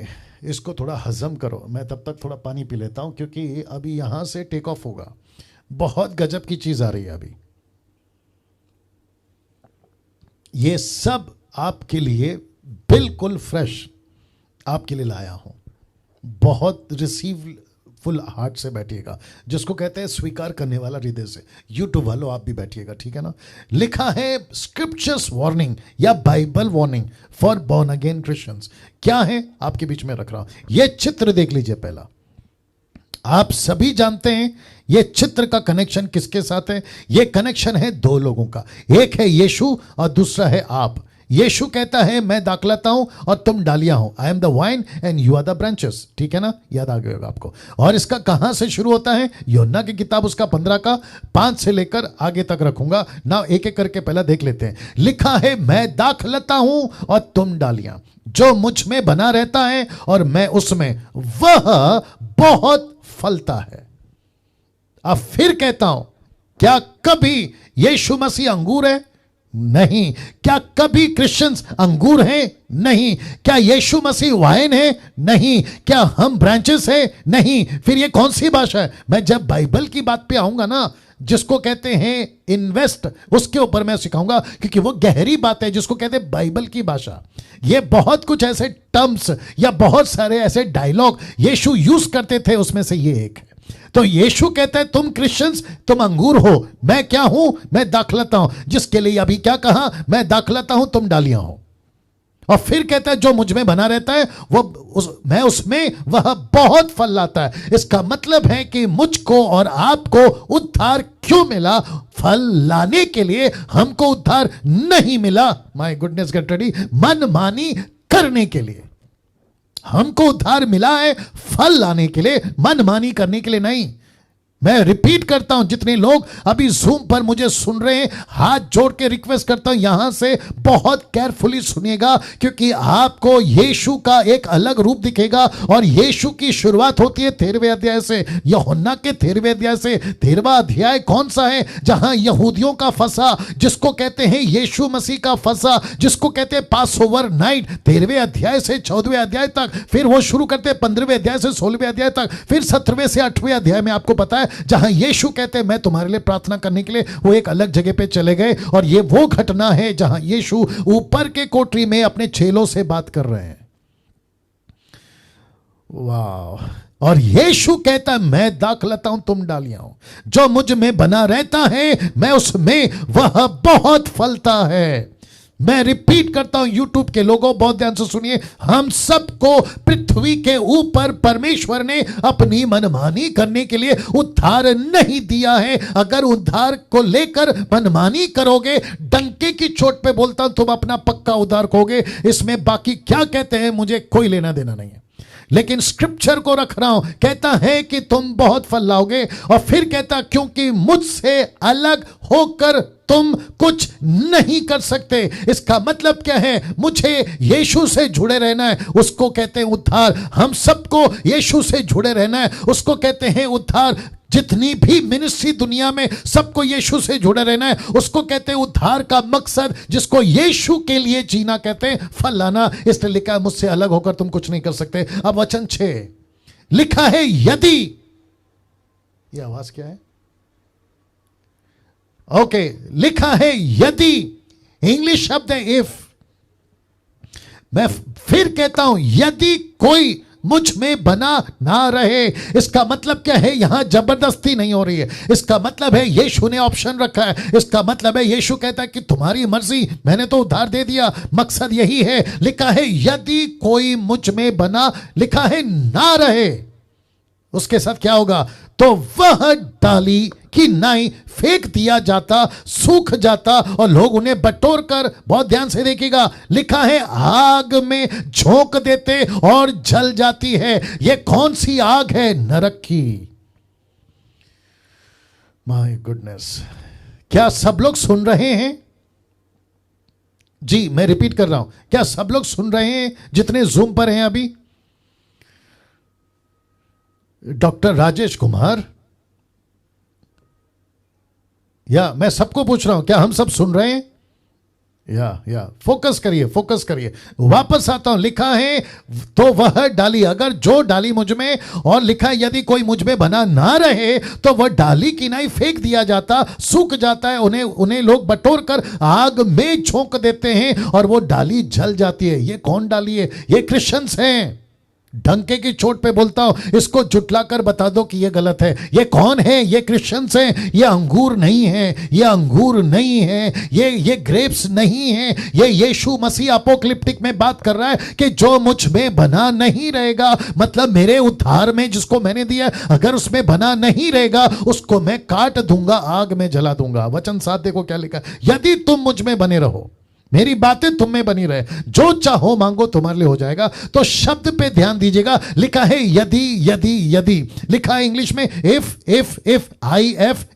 इसको थोड़ा हजम करो, मैं तब तक थोड़ा पानी पी लेता हूं, क्योंकि अभी यहां से टेक ऑफ होगा। बहुत गजब की चीज आ रही है अभी। ये सब आपके लिए बिल्कुल फ्रेश आपके लिए लाया हूं। बहुत रिसीव फुल हार्ट से बैठिएगा, जिसको कहते हैं स्वीकार करने वाला हृदय से। यूट्यूब वालों आप भी बैठिएगा, ठीक है ना। लिखा है स्क्रिप्चर्स वार्निंग या Bible warning for born again Christians. क्या है आपके बीच में रख रहा हूं, यह चित्र देख लीजिए। पहला आप सभी जानते हैं ये चित्र का कनेक्शन किसके साथ है? ये कनेक्शन है दो लोगों का, एक है यीशु और दूसरा है आप। यीशु कहता है मैं दाखलता हूं और तुम डालियां हो, I am the vine and you are the branches. ठीक है ना, याद आ गया होगा आपको। और इसका कहां से शुरू होता है? यूहन्ना की किताब उसका 15 का 5 से लेकर आगे तक रखूंगा ना, एक एक करके पहला देख लेते हैं। लिखा है मैं दाखलता हूं और तुम डालियां, जो मुझ में बना रहता है और मैं उसमें, वह बहुत फलता है। अब फिर कहता हूं, क्या कभी यीशु मसीह अंगूर है? नहीं। क्या कभी क्रिश्चियंस अंगूर हैं? नहीं। क्या यीशु मसीह वाइन है? नहीं। क्या हम ब्रांचेस हैं? नहीं। फिर ये कौन सी भाषा है? मैं जब बाइबल की बात पे आऊंगा ना, जिसको कहते हैं इन्वेस्ट, उसके ऊपर मैं सिखाऊंगा, क्योंकि वो गहरी बात है जिसको कहते हैं बाइबल की भाषा। ये बहुत कुछ ऐसे टर्म्स या बहुत सारे ऐसे डायलॉग यीशु यूज करते थे, उसमें से ये एक है। तो यीशु कहता है तुम क्रिश्चियंस तुम अंगूर हो, मैं क्या हूं? मैं दाखलता हूं। जिसके लिए अभी क्या कहा? मैं दाखलता हूं तुम डालियां हो। और फिर कहता है जो मुझ में बना रहता है मैं उसमें, वह बहुत फल लाता है। इसका मतलब है कि मुझको और आपको उद्धार क्यों मिला? फल लाने के लिए। हमको उद्धार नहीं मिला, माय गुडनेस गेट रेडी, मनमानी करने के लिए। हमको उद्धार मिला है फल लाने के लिए, मनमानी करने के लिए नहीं। मैं रिपीट करता हूं, जितने लोग अभी जूम पर मुझे सुन रहे हैं, हाथ जोड़ के रिक्वेस्ट करता हूं यहां से बहुत केयरफुली सुनिएगा, क्योंकि आपको यीशु का एक अलग रूप दिखेगा। और यीशु की शुरुआत होती है 13वें अध्याय से, यूहन्ना के 13वें अध्याय से। 13वां अध्याय कौन सा है? जहां यहूदियों का फसा, जिसको कहते हैं यीशु मसीह का फसा, जिसको कहते हैं पास ओवर नाइट, 13वें अध्याय से 14वें अध्याय तक। फिर वो शुरू करते हैं 15वें अध्याय से 16वें अध्याय तक। फिर 17वें से 8वें अध्याय में आपको पता है जहां यीशु कहते हैं मैं तुम्हारे लिए प्रार्थना करने के लिए, वो एक अलग जगह पे चले गए। और ये वो घटना है जहां यीशु ऊपर के कोठरी में अपने चेलों से बात कर रहे हैं। वाह। और यीशु कहता है मैं दाखलता हूं तुम डालियां हो, जो मुझ में बना रहता है मैं उसमें, वह बहुत फलता है। मैं रिपीट करता हूं, यूट्यूब के लोगों बहुत ध्यान से सुनिए, हम सबको पृथ्वी के ऊपर परमेश्वर ने अपनी मनमानी करने के लिए उद्धार नहीं दिया है। अगर उद्धार को लेकर मनमानी करोगे, डंके की चोट पे बोलता हूं, तुम अपना पक्का उद्धार खोगे। इसमें बाकी क्या कहते हैं मुझे कोई लेना देना नहीं है, लेकिन स्क्रिप्चर को रख रहा हूं। कहता है कि तुम बहुत फल लाओगे, और फिर कहता क्योंकि मुझसे अलग होकर तुम कुछ नहीं कर सकते। इसका मतलब क्या है? मुझे यीशु से जुड़े रहना है, उसको कहते हैं उद्धार। हम सबको यीशु से जुड़े रहना है, उसको कहते हैं उद्धार। जितनी भी मिनिस्ट्री दुनिया में, सबको यीशु से जुड़े रहना है, उसको कहते हैं उद्धार का मकसद, जिसको यीशु के लिए जीना कहते हैं फल लाना। इसलिए लिखा है मुझसे अलग होकर तुम कुछ नहीं कर सकते। अब वचन 6 लिखा है यदि, यह आवाज क्या है? ओके, लिखा है यदि, इंग्लिश शब्द है इफ। मैं फिर कहता हूं यदि कोई मुझ में बना ना रहे। इसका मतलब क्या है? यहां जबरदस्ती नहीं हो रही है। इसका मतलब है यीशु ने ऑप्शन रखा है। इसका मतलब है यीशु कहता है कि तुम्हारी मर्जी, मैंने तो उद्धार दे दिया, मकसद यही है। लिखा है यदि कोई मुझ में बना, लिखा है ना रहे, उसके साथ क्या होगा? तो वह डाली की नाई फेंक दिया जाता, सूख जाता, और लोग उन्हें बटोर कर, बहुत ध्यान से देखिएगा, लिखा है आग में झोंक देते और जल जाती है। यह कौन सी आग है? नरक की। माय गुडनेस, क्या सब लोग सुन रहे हैं? जी मैं रिपीट कर रहा हूं, क्या सब लोग सुन रहे हैं जितने जूम पर हैं अभी? डॉक्टर राजेश कुमार, या मैं सबको पूछ रहा हूं, क्या हम सब सुन रहे हैं? या फोकस करिए, फोकस करिए। वापस आता हूं, लिखा है तो वह डाली, अगर जो डाली मुझ में, और लिखा है यदि कोई मुझ में बना ना रहे तो वह डाली की नाई फेंक दिया जाता, सूख जाता है, उन्हें लोग बटोर कर आग में झोंक देते हैं और वो डाली जल जाती है। ये कौन डाली है? ये क्रिश्चियंस हैं। डंके की चोट पे बोलता हूं, इसको जुटला कर बता दो कि ये गलत है। ये कौन है? ये क्रिश्चियंस हैं। ये अंगूर नहीं है, ये अंगूर नहीं है, ये ग्रेप्स नहीं है। ये यीशु मसीह अपोक्लिप्टिक में बात कर रहा है कि जो मुझ में बना नहीं रहेगा, मतलब मेरे उद्धार में जिसको मैंने दिया, अगर उसमें बना नहीं रहेगा उसको मैं काट दूंगा, आग में जला दूंगा। वचन 7 देखो क्या लिखा है, यदि तुम मुझ में बने रहो, मेरी बातें तुम में बनी रहे, जो चाहो मांगो तुम्हारे लिए हो जाएगा। तो शब्द पे ध्यान दीजिएगा, लिखा है यदि, यदि, यदि, लिखा है इंग्लिश में इफ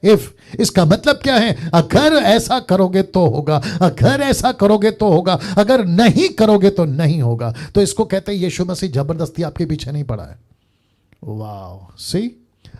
इफ। इसका मतलब क्या है? अगर ऐसा करोगे तो होगा, अगर ऐसा करोगे तो होगा, अगर नहीं करोगे तो नहीं होगा। तो इसको कहते हैं यीशु मसीह जबरदस्ती आपके पीछे नहीं पड़ा है। वाह, सी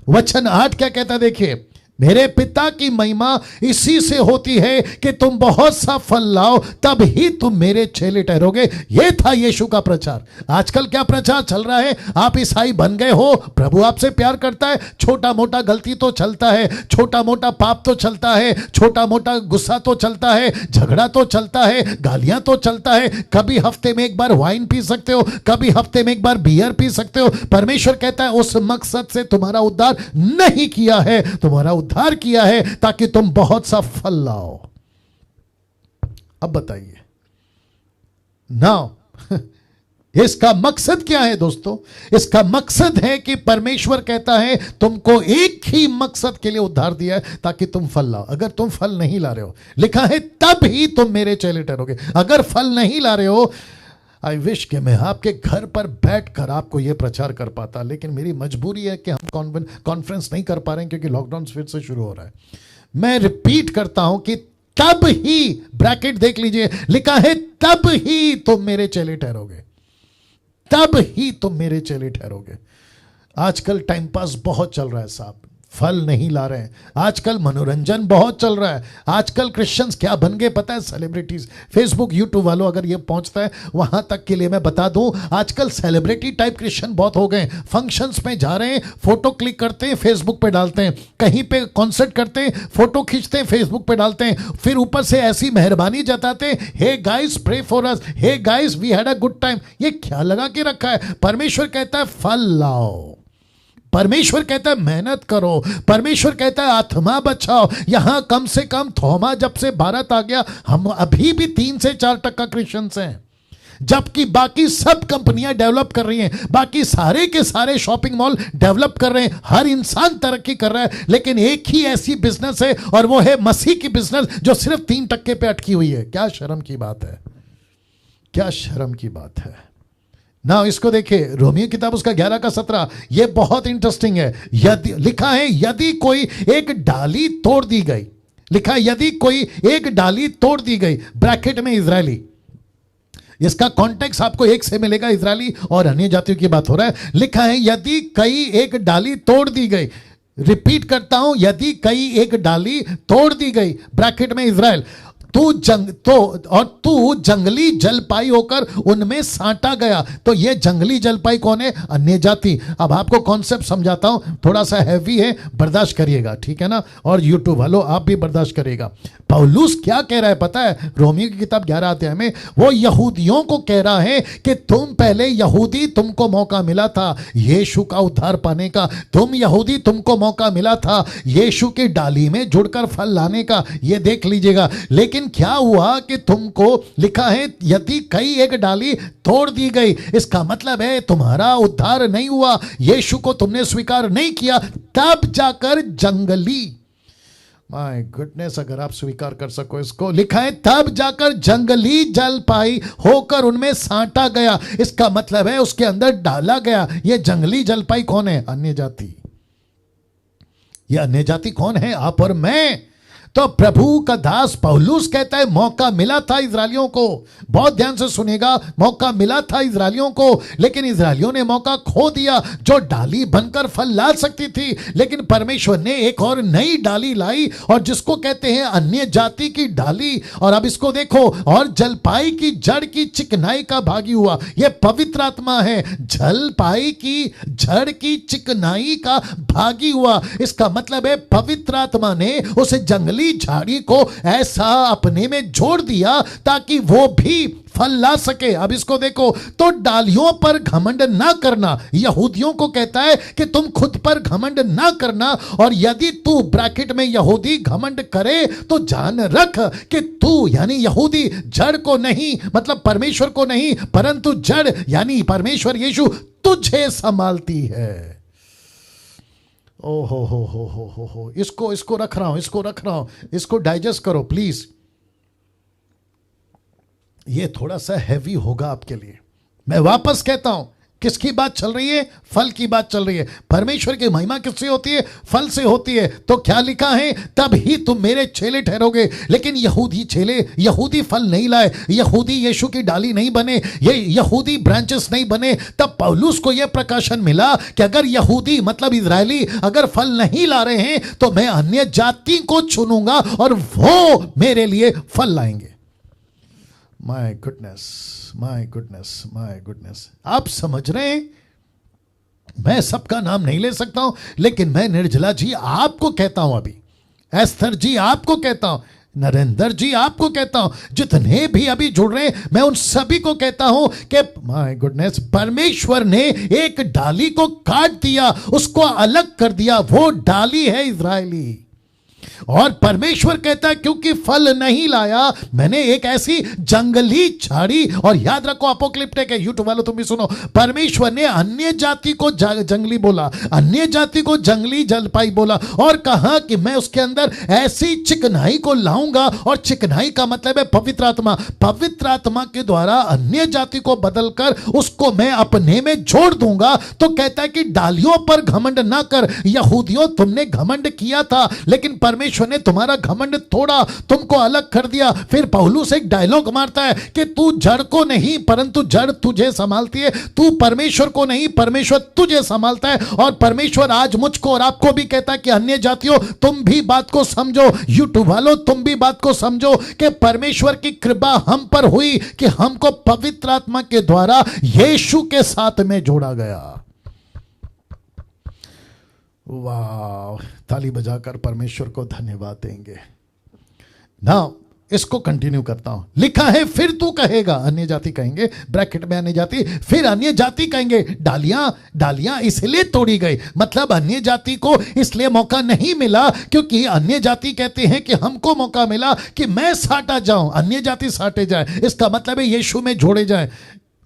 वचन 8 क्या कहता है, देखिए, मेरे पिता की महिमा इसी से होती है कि तुम बहुत सा फल लाओ, तब ही तुम मेरे चेले ठहरोगे। यह था यीशु का प्रचार। आजकल क्या प्रचार चल रहा है? आप ईसाई बन गए हो, प्रभु आपसे प्यार करता है, छोटा मोटा गलती तो चलता है, छोटा मोटा पाप तो चलता है, छोटा मोटा गुस्सा तो चलता है, झगड़ा तो चलता है, गालियां तो चलता है, कभी हफ्ते में एक बार वाइन पी सकते हो, कभी हफ्ते में एक बार बियर पी सकते हो। परमेश्वर कहता है उस मकसद से तुम्हारा उद्धार नहीं किया है, तुम्हारा उद्धार किया है ताकि तुम बहुत सा फल लाओ। अब बताइए नाउ इसका मकसद क्या है दोस्तों? इसका मकसद है कि परमेश्वर कहता है तुमको एक ही मकसद के लिए उद्धार दिया है, ताकि तुम फल लाओ। अगर तुम फल नहीं ला रहे हो, लिखा है तब ही तुम मेरे चेले ठहरोगे। अगर फल नहीं ला रहे हो, आई विश कि मैं आपके घर पर बैठकर आपको यह प्रचार कर पाता, लेकिन मेरी मजबूरी है कि हम कॉन्फ्रेंस नहीं कर पा रहे हैं क्योंकि लॉकडाउन फिर से शुरू हो रहा है। मैं रिपीट करता हूं कि तब ही, ब्रैकेट देख लीजिए, लिखा है तब ही तुम मेरे चेले ठहरोगे, तब ही तुम मेरे चेले ठहरोगे। आजकल टाइम पास बहुत चल रहा है साहब, फल नहीं ला रहे हैं। आजकल मनोरंजन बहुत चल रहा है। आजकल क्रिश्चियंस क्या बन गए पता है? सेलिब्रिटीज। फेसबुक यूट्यूब वालों अगर ये पहुंचता है वहां तक के लिए मैं बता दूं, आजकल सेलिब्रिटी टाइप क्रिश्चियन बहुत हो गए। फंक्शंस में जा रहे हैं, फोटो क्लिक करते हैं, फेसबुक पे डालते हैं, कहीं पे कॉन्सर्ट करते हैं, फोटो खींचते हैं, फेसबुक पे डालते हैं, फिर ऊपर से ऐसी मेहरबानी जताते हैं, hey guys pray for us, hey guys we had a good time. ये क्या लगा के रखा है? परमेश्वर कहता है फल लाओ, परमेश्वर कहता है मेहनत करो, परमेश्वर कहता है आत्मा बचाओ। यहां कम से कम थोमा जब से भारत आ गया, हम अभी भी 3 से 4% क्रिश्चियंस हैं, जबकि बाकी सब कंपनियां डेवलप कर रही हैं, बाकी सारे के सारे शॉपिंग मॉल डेवलप कर रहे हैं, हर इंसान तरक्की कर रहा है, लेकिन एक ही ऐसी बिजनेस है और वो है मसीह की बिजनेस जो सिर्फ 3% पे अटकी हुई है। क्या शर्म की बात है, क्या शर्म की बात है ना। इसको देखिए, रोमियो किताब उसका 11 का 17, ये बहुत इंटरेस्टिंग है। यदि, लिखा है यदि कोई एक डाली तोड़ दी गई, लिखा है यदि कोई एक डाली तोड़ दी गई, ब्रैकेट में इजरायली। इसका कॉन्टेक्स्ट आपको एक से मिलेगा, इजरायली और अन्य जातियों की बात हो रहा है। लिखा है यदि कई एक डाली तोड़ दी गई, रिपीट करता हूं, यदि कई एक डाली तोड़ दी गई, ब्रैकेट में इजराइल, तू जंगली जलपाई होकर उनमें साटा गया। तो ये जंगली जलपाई कौन है? अन्य जाति। अब आपको कॉन्सेप्ट समझाता हूं, थोड़ा सा हैवी है, बर्दाश्त करिएगा, ठीक है ना। और यूट्यूब वालों आप भी बर्दाश्त करिएगा। पौलुस क्या कह रहा है पता है? रोमियो की किताब 11 अध्याय में वो यहूदियों को कह रहा है कि तुम पहले यहूदी, तुमको मौका मिला था यीशु का उद्धार पाने का, तुम यहूदी, तुमको मौका मिला था यीशु की डाली में जुड़कर फल लाने का, ये देख लीजिएगा। लेकिन क्या हुआ कि तुमको, लिखा है यदि कई एक डाली तोड़ दी गई, इसका मतलब है तुम्हारा उद्धार नहीं हुआ, यीशु को तुमने स्वीकार नहीं किया, तब जाकर जंगली, माय गुडनेस, अगर आप स्वीकार कर सको इसको, लिखा है तब जाकर जंगली जल पाई होकर उनमें साटा गया। इसका मतलब है उसके अंदर डाला गया। ये जंगली जलपाई कौन है? अन्य जाति। ये अन्य जाति कौन है? आप और मैं। तो प्रभु का दास पौलुस कहता है मौका मिला था इजरायलियों को, बहुत ध्यान से सुनेगा, मौका मिला था इजरायलियों को, लेकिन इजरायलियों ने मौका खो दिया जो डाली बनकर फल ला सकती थी। लेकिन परमेश्वर ने एक और नई डाली लाई, और जिसको कहते हैं अन्य जाति की डाली। और अब इसको देखो, और जलपाई की जड़ की चिकनाई का भागी हुआ। यह पवित्र आत्मा है, जलपाई की जड़ की चिकनाई का भागी हुआ। इसका मतलब है पवित्र आत्मा ने उस जंगली झाड़ी को ऐसा अपने में जोड़ दिया ताकि वो भी फल ला सके। अब इसको देखो, तो डालियों पर घमंड ना करना, यहूदियों को कहता है कि तुम खुद पर घमंड ना करना, और यदि तू ब्रैकेट में यहूदी घमंड करे तो जान रख कि तू यानी यहूदी जड़ को नहीं, मतलब परमेश्वर को नहीं, परंतु जड़ यानी परमेश्वर यीशु तुझे संभालती है। ओ हो, इसको रख रहा हूं, इसको डाइजेस्ट करो प्लीज। ये थोड़ा सा हैवी होगा आपके लिए। मैं वापस कहता हूं, किसकी बात चल रही है? फल की बात चल रही है। परमेश्वर की महिमा किससे होती है? फल से होती है। तो क्या लिखा है? तब ही तुम मेरे चेले ठहरोगे। लेकिन यहूदी फल नहीं लाए, यहूदी यीशु की डाली नहीं बने, ये यहूदी ब्रांचेस नहीं बने। तब पौलुस को यह प्रकाशन मिला कि अगर यहूदी मतलब इजरायली अगर फल नहीं ला रहे हैं तो मैं अन्य जाति को चुनूंगा और वो मेरे लिए फल लाएंगे। माय गुडनेस, आप समझ रहे हैं? मैं सबका नाम नहीं ले सकता हूं, लेकिन मैं निर्जला जी आपको कहता हूं, अभी एस्थर जी आपको कहता हूं, नरेंद्र जी आपको कहता हूं, जितने भी अभी जुड़ रहे हैं मैं उन सभी को कहता हूं कि माय गुडनेस, परमेश्वर ने एक डाली को काट दिया, उसको अलग कर दिया। वो डाली है इजरायली, और परमेश्वर कहता है क्योंकि फल नहीं लाया, मैंने एक ऐसी जंगली झाड़ी, और याद रखो अपोक्लिप्टिक है, यूट्यूब वालों तुम भी सुनो, परमेश्वर ने अन्य जाति को जंगली बोला, अन्य जाति को जंगली जलपाई बोला, और कहा कि मैं उसके अंदर ऐसी चिकनाई को लाऊंगा, और चिकनाई का मतलब है पवित्र आत्मा। पवित्र आत्मा के द्वारा अन्य जाति को बदलकर उसको मैं अपने में जोड़ दूंगा। तो कहता है कि डालियों पर घमंड ना कर। यहूदियों तुमने घमंड किया था, लेकिन परमेश्वर ने तुम्हारा घमंड तोड़ा, तुमको अलग कर दिया। फिर पौलुस एक डायलॉग मारता है कि तू जड़ को नहीं परंतु जड़ तुझे संभालती है, तू परमेश्वर को नहीं परमेश्वर तुझे संभालता है। और परमेश्वर आज मुझको और आपको भी कहता है कि अन्य जातियों तुम भी बात को समझो, यूट्यूब वालों तुम भी बात को समझो कि परमेश्वर की कृपा हम पर हुई कि हमको पवित्र आत्मा के द्वारा यीशु के साथ में जोड़ा गया। वाह, ताली बजाकर परमेश्वर को धन्यवाद देंगे। नाउ इसको कंटिन्यू करता हूं। लिखा है फिर तू कहेगा, अन्य जाति कहेंगे, ब्रैकेट में अन्य जाति, फिर अन्य जाति कहेंगे डालियां इसलिए तोड़ी गई, मतलब अन्य जाति को इसलिए मौका नहीं मिला क्योंकि अन्य जाति कहते हैं कि हमको मौका मिला कि मैं साटा जाऊं, अन्य जाति साटे जाए, इसका मतलब है यीशु में जोड़े जाए।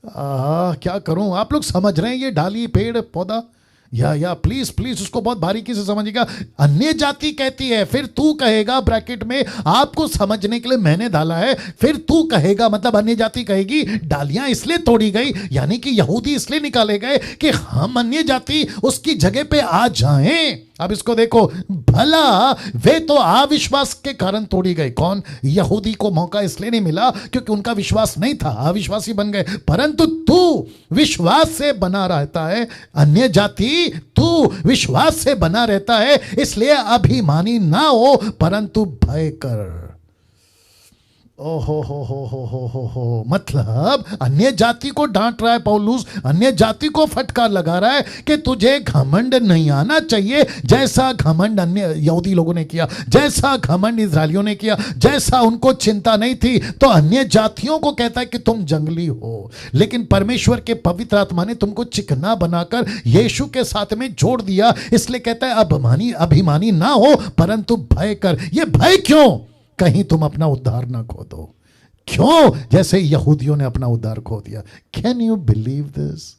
क्या करूं, आप लोग समझ रहे हैं ये डाली पेड़ पौधा? या प्लीज उसको बहुत बारीकी से समझिएगा। अन्य जाति कहती है फिर तू कहेगा, ब्रैकेट में आपको समझने के लिए मैंने डाला है, फिर तू कहेगा मतलब अन्य जाति कहेगी डालियां इसलिए तोड़ी गई, यानी कि यहूदी इसलिए निकाले गए कि हम अन्य जाति उसकी जगह पे आ जाएं। अब इसको देखो, भला वे तो अविश्वास के कारण तोड़ी गई। कौन? यहूदी को मौका इसलिए नहीं मिला क्योंकि उनका विश्वास नहीं था, अविश्वासी बन गए, परंतु तू विश्वास से बना रहता है, अन्य जाति तू विश्वास से बना रहता है, इसलिए अभिमानी ना हो परंतु भय कर। हो, मतलब अन्य जाति को डांट रहा है पौलुस, अन्य जाति को फटकार लगा रहा है कि तुझे घमंड नहीं आना चाहिए, जैसा घमंड अन्य यहूदी लोगों ने किया, जैसा घमंड इजरायलियों ने किया, जैसा उनको चिंता नहीं थी। तो अन्य जातियों को कहता है कि तुम जंगली हो, लेकिन परमेश्वर के पवित्र आत्मा ने तुमको चिकना बनाकर यीशु के साथ में जोड़ दिया, इसलिए कहता है अभिमानी ना हो परंतु भय कर। ये भय क्यों? कहीं तुम अपना उद्धार ना खो दो। क्यों? जैसे यहूदियों ने अपना उद्धार खो दिया। Can you believe this?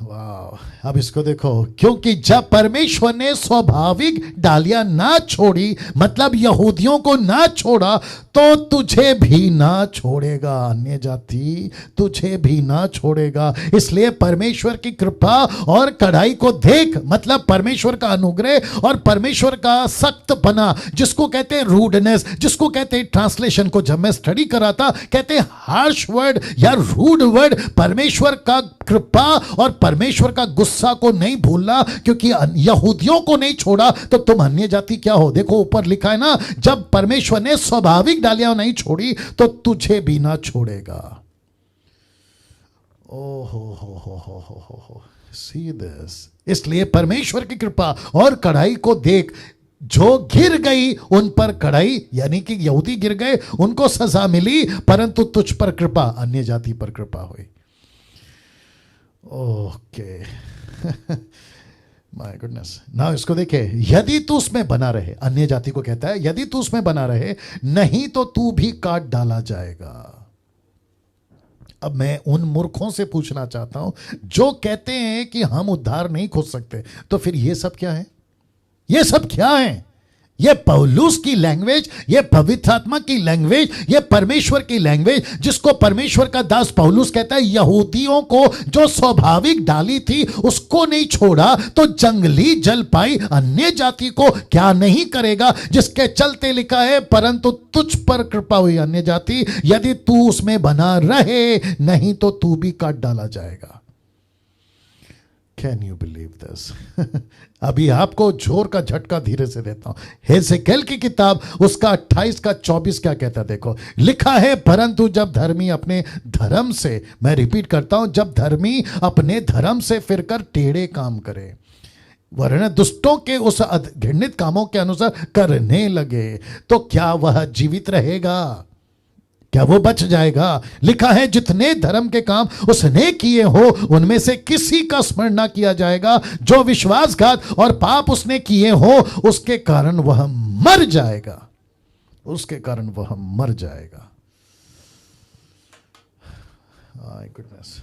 वाह, अब इसको देखो, क्योंकि जब परमेश्वर ने स्वाभाविक डालियां ना छोड़ी, मतलब यहूदियों को ना छोड़ा, तो तुझे भी ना छोड़ेगा, अन्य जाति तुझे भी ना छोड़ेगा। इसलिए परमेश्वर की कृपा और कढ़ाई को देख, मतलब परमेश्वर का अनुग्रह और परमेश्वर का सख्त बना, जिसको कहते हैं रूडनेस, जिसको कहते हैं ट्रांसलेशन को जब मैं स्टडी करा था कहते हैं हार्श वर्ड या रूड वर्ड। परमेश्वर का कृपा और परमेश्वर का गुस्सा को नहीं भूलना, क्योंकि यहूदियों को नहीं छोड़ा तो तुम अन्य जाति क्या हो। देखो ऊपर लिखा है ना, जब परमेश्वर ने स्वाभाविक डालियां नहीं छोड़ी तो तुझे भी ना छोड़ेगा। हो, सी दिस। इसलिए परमेश्वर की कृपा और कढ़ाई को देख, जो गिर गई उन पर कड़ाई, यानी कि यहूदी गिर गए, उनको सजा मिली, परंतु तुझ पर कृपा, अन्य जाति पर कृपा हुई। Okay, my goodness. नाउ इसको देखिए, यदि तू उसमें बना रहे, अन्य जाति को कहता है, यदि तू उसमें बना रहे, नहीं तो तू भी काट डाला जाएगा। अब मैं उन मूर्खों से पूछना चाहता हूं जो कहते हैं कि हम उद्धार नहीं खोज सकते, तो फिर ये सब क्या है? ये सब क्या है? ये पौलुस की लैंग्वेज, ये पवित्र आत्मा की लैंग्वेज, ये परमेश्वर की लैंग्वेज, जिसको परमेश्वर का दास पौलुस कहता है, यहूदियों को जो स्वाभाविक डाली थी उसको नहीं छोड़ा तो जंगली जल पाई अन्य जाति को क्या नहीं करेगा, जिसके चलते लिखा है, परंतु तुझ पर कृपा हुई अन्य जाति, यदि तू उसमें बना रहे, नहीं तो तू भी काट डाला जाएगा। Can you believe this? अभी आपको जोर का झटका धीरे से देता हूं। हेzekiel की किताब उसका 28 का 24 क्या कहता है, देखो। लिखा है, परंतु जब धर्मी अपने धर्म से, मैं रिपीट करता हूं, जब धर्मी अपने धर्म से फिरकर टेढ़े काम करे, वरन दुष्टों के उस घृणित कामों के अनुसार करने लगे, तो क्या वह जीवित रहेगा? क्या वो बच जाएगा? लिखा है, जितने धर्म के काम उसने किए हो उनमें से किसी का स्मरण ना किया जाएगा, जो विश्वासघात और पाप उसने किए हो उसके कारण वह मर जाएगा, उसके कारण वह मर जाएगा। माय गुडनेस,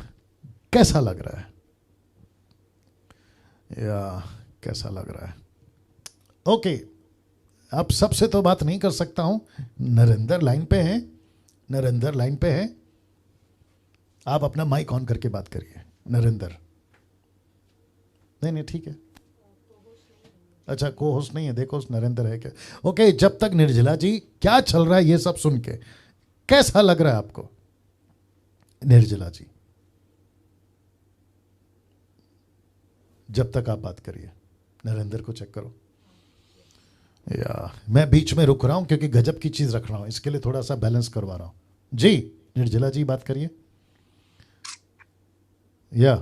कैसा लग रहा है? या कैसा लग रहा है? ओके, अब सबसे तो बात नहीं कर सकता हूं। नरेंद्र लाइन पे हैं, नरेंद्र लाइन पे है, आप अपना माइक ऑन करके बात करिए। नरेंद्र, नहीं ठीक है, अच्छा को होस्ट नहीं है, देखो नरेंद्र है क्या? ओके, जब तक निर्जला जी, क्या चल रहा है ये सब सुन के कैसा लग रहा है आपको? निर्जला जी, जब तक आप बात करिए, नरेंद्र को चेक करो। या मैं बीच में रुक रहा हूं क्योंकि गजब की चीज रख रहा हूं, इसके लिए थोड़ा सा बैलेंस करवा रहा हूं। जी निर्जला जी बात करिए। या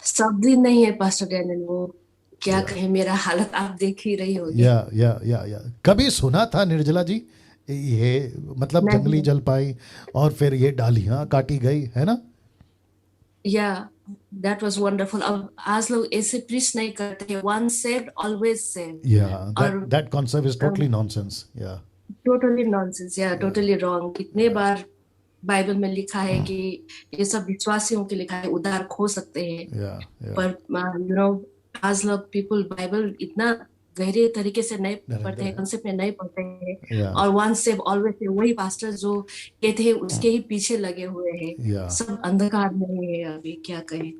शब्द ही नहीं है पास्टर डैनियल, वो क्या कहे, मेरा हालत आप देख ही रही होगी। या कभी सुना था निर्जला जी ये, मतलब जंगली जलपाई और फिर ये डालियां काटी गई है ना? या दैट वाज वंडरफुल। अब आज लोग ऐसे प्रीच नहीं करते, वन सेव्ड ऑलवेज सेव्ड। या that concept is totally nonsense. या टोटली नॉनसेंस, या टोटली रॉन्ग। कितने बार बाइबल में लिखा है कि ये सब विश्वासियों के लिखा है, उद्धार खो सकते हैं, पर यू नो आज लोग पीपल बाइबल इतना गहरे तरीके से नहीं पढ़ते हैं, कंसेप्ट में नहीं पढ़ते हैं, और वन सेव ऑलवेज सेव, वही पास्टर जो कहते हैं उसके ही पीछे लगे हुए हैं। सब अंधकार में है अभी, क्या कहें।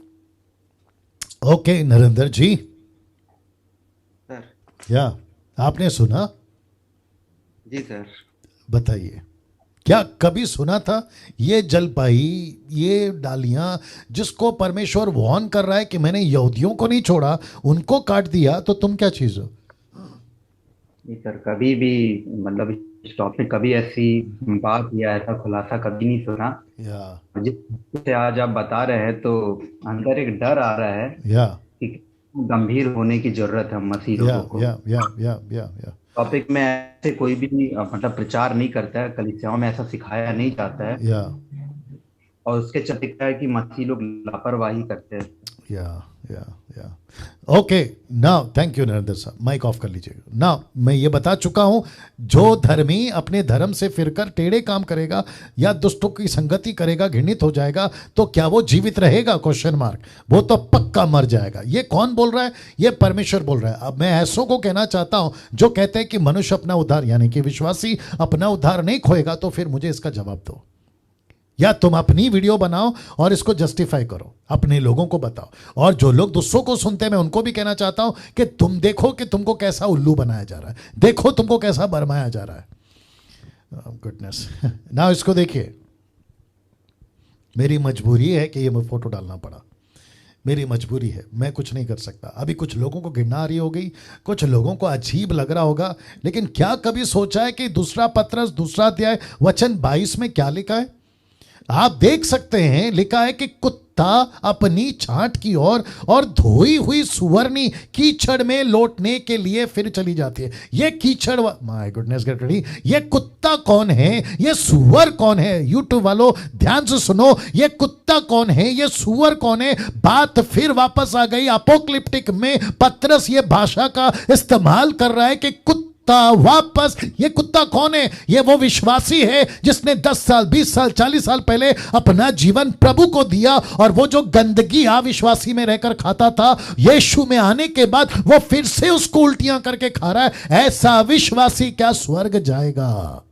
ओके नरेंद्र जी, सर। या आपने सुना? जी सर। बताइए, क्या कभी सुना था ये जलपाई, ये डालियां, जिसको परमेश्वर वार्न कर रहा है कि मैंने यहूदियों को नहीं छोड़ा, उनको काट दिया, तो तुम क्या चीज हो? जी सर, कभी भी मतलब इस टॉपिक कभी ऐसी बात या ऐसा खुलासा कभी नहीं सुना। जिससे आज आप बता रहे हैं तो अंदर एक डर आ रहा है कि गंभीर होने की जरूरत है मसीह लोगों को। टॉपिक में ऐसे कोई भी मतलब प्रचार नहीं करता है, कलीसियाओं में ऐसा सिखाया नहीं जाता है, और उसके चलते क्या है कि मसीह लोग लापरवाही करते हैं। Okay now thank you Narendra साहब, माइक ऑफ कर लीजिए। नाउ मैं ये बता चुका हूं, जो धर्मी अपने धर्म से फिरकर टेढ़े काम करेगा या दुष्टों की संगति करेगा, घृणित हो जाएगा, तो क्या वो जीवित रहेगा? Question mark. वो तो पक्का मर जाएगा। ये कौन बोल रहा है? ये परमेश्वर बोल रहा है। अब मैं ऐसों को कहना चाहता हूं जो कहते हैं कि मनुष्य अपना उद्धार, यानी कि विश्वासी अपना उद्धार नहीं खोएगा, तो फिर मुझे इसका जवाब दो, या तुम अपनी वीडियो बनाओ और इसको जस्टिफाई करो, अपने लोगों को बताओ। और जो लोग दूसरों को सुनते हैं, मैं उनको भी कहना चाहता हूं कि तुम देखो कि तुमको कैसा उल्लू बनाया जा रहा है, देखो तुमको कैसा बरमाया जा रहा है। गुडनेस नाउ इसको देखिए, मेरी मजबूरी है कि ये मैं फोटो डालना पड़ा, मेरी मजबूरी है, मैं कुछ नहीं कर सकता। अभी कुछ लोगों को घृणा आ रही हो गई, कुछ लोगों को अजीब लग रहा होगा, लेकिन क्या कभी सोचा है कि दूसरा पत्रस दूसरा अध्याय वचन 22 में क्या लिखा है? आप देख सकते हैं, लिखा है कि अपनी छांट की ओर और धोई हुई सुवर्णी कीचड़ में लौटने के लिए फिर चली जाती है। ये कीचड़, माय गुडनेस गॉड, ये कुत्ता कौन है, ये सुअर कौन है? यूट्यूब वालों ध्यान से सुनो, ये कुत्ता कौन है, ये सुअर कौन है? बात फिर वापस आ गई अपोक्लिप्टिक में। पतरस ये भाषा का इस्तेमाल कर रहा है कि कुत्ता वापस, ये कुत्ता कौन है? ये वो विश्वासी है जिसने 10 साल 20 साल 40 साल पहले अपना जीवन प्रभु को दिया, और वो जो गंदगी अविश्वासी में रहकर खाता था, यीशु में आने के बाद वो फिर से उसको उल्टियां करके खा रहा है। ऐसा विश्वासी क्या स्वर्ग जाएगा?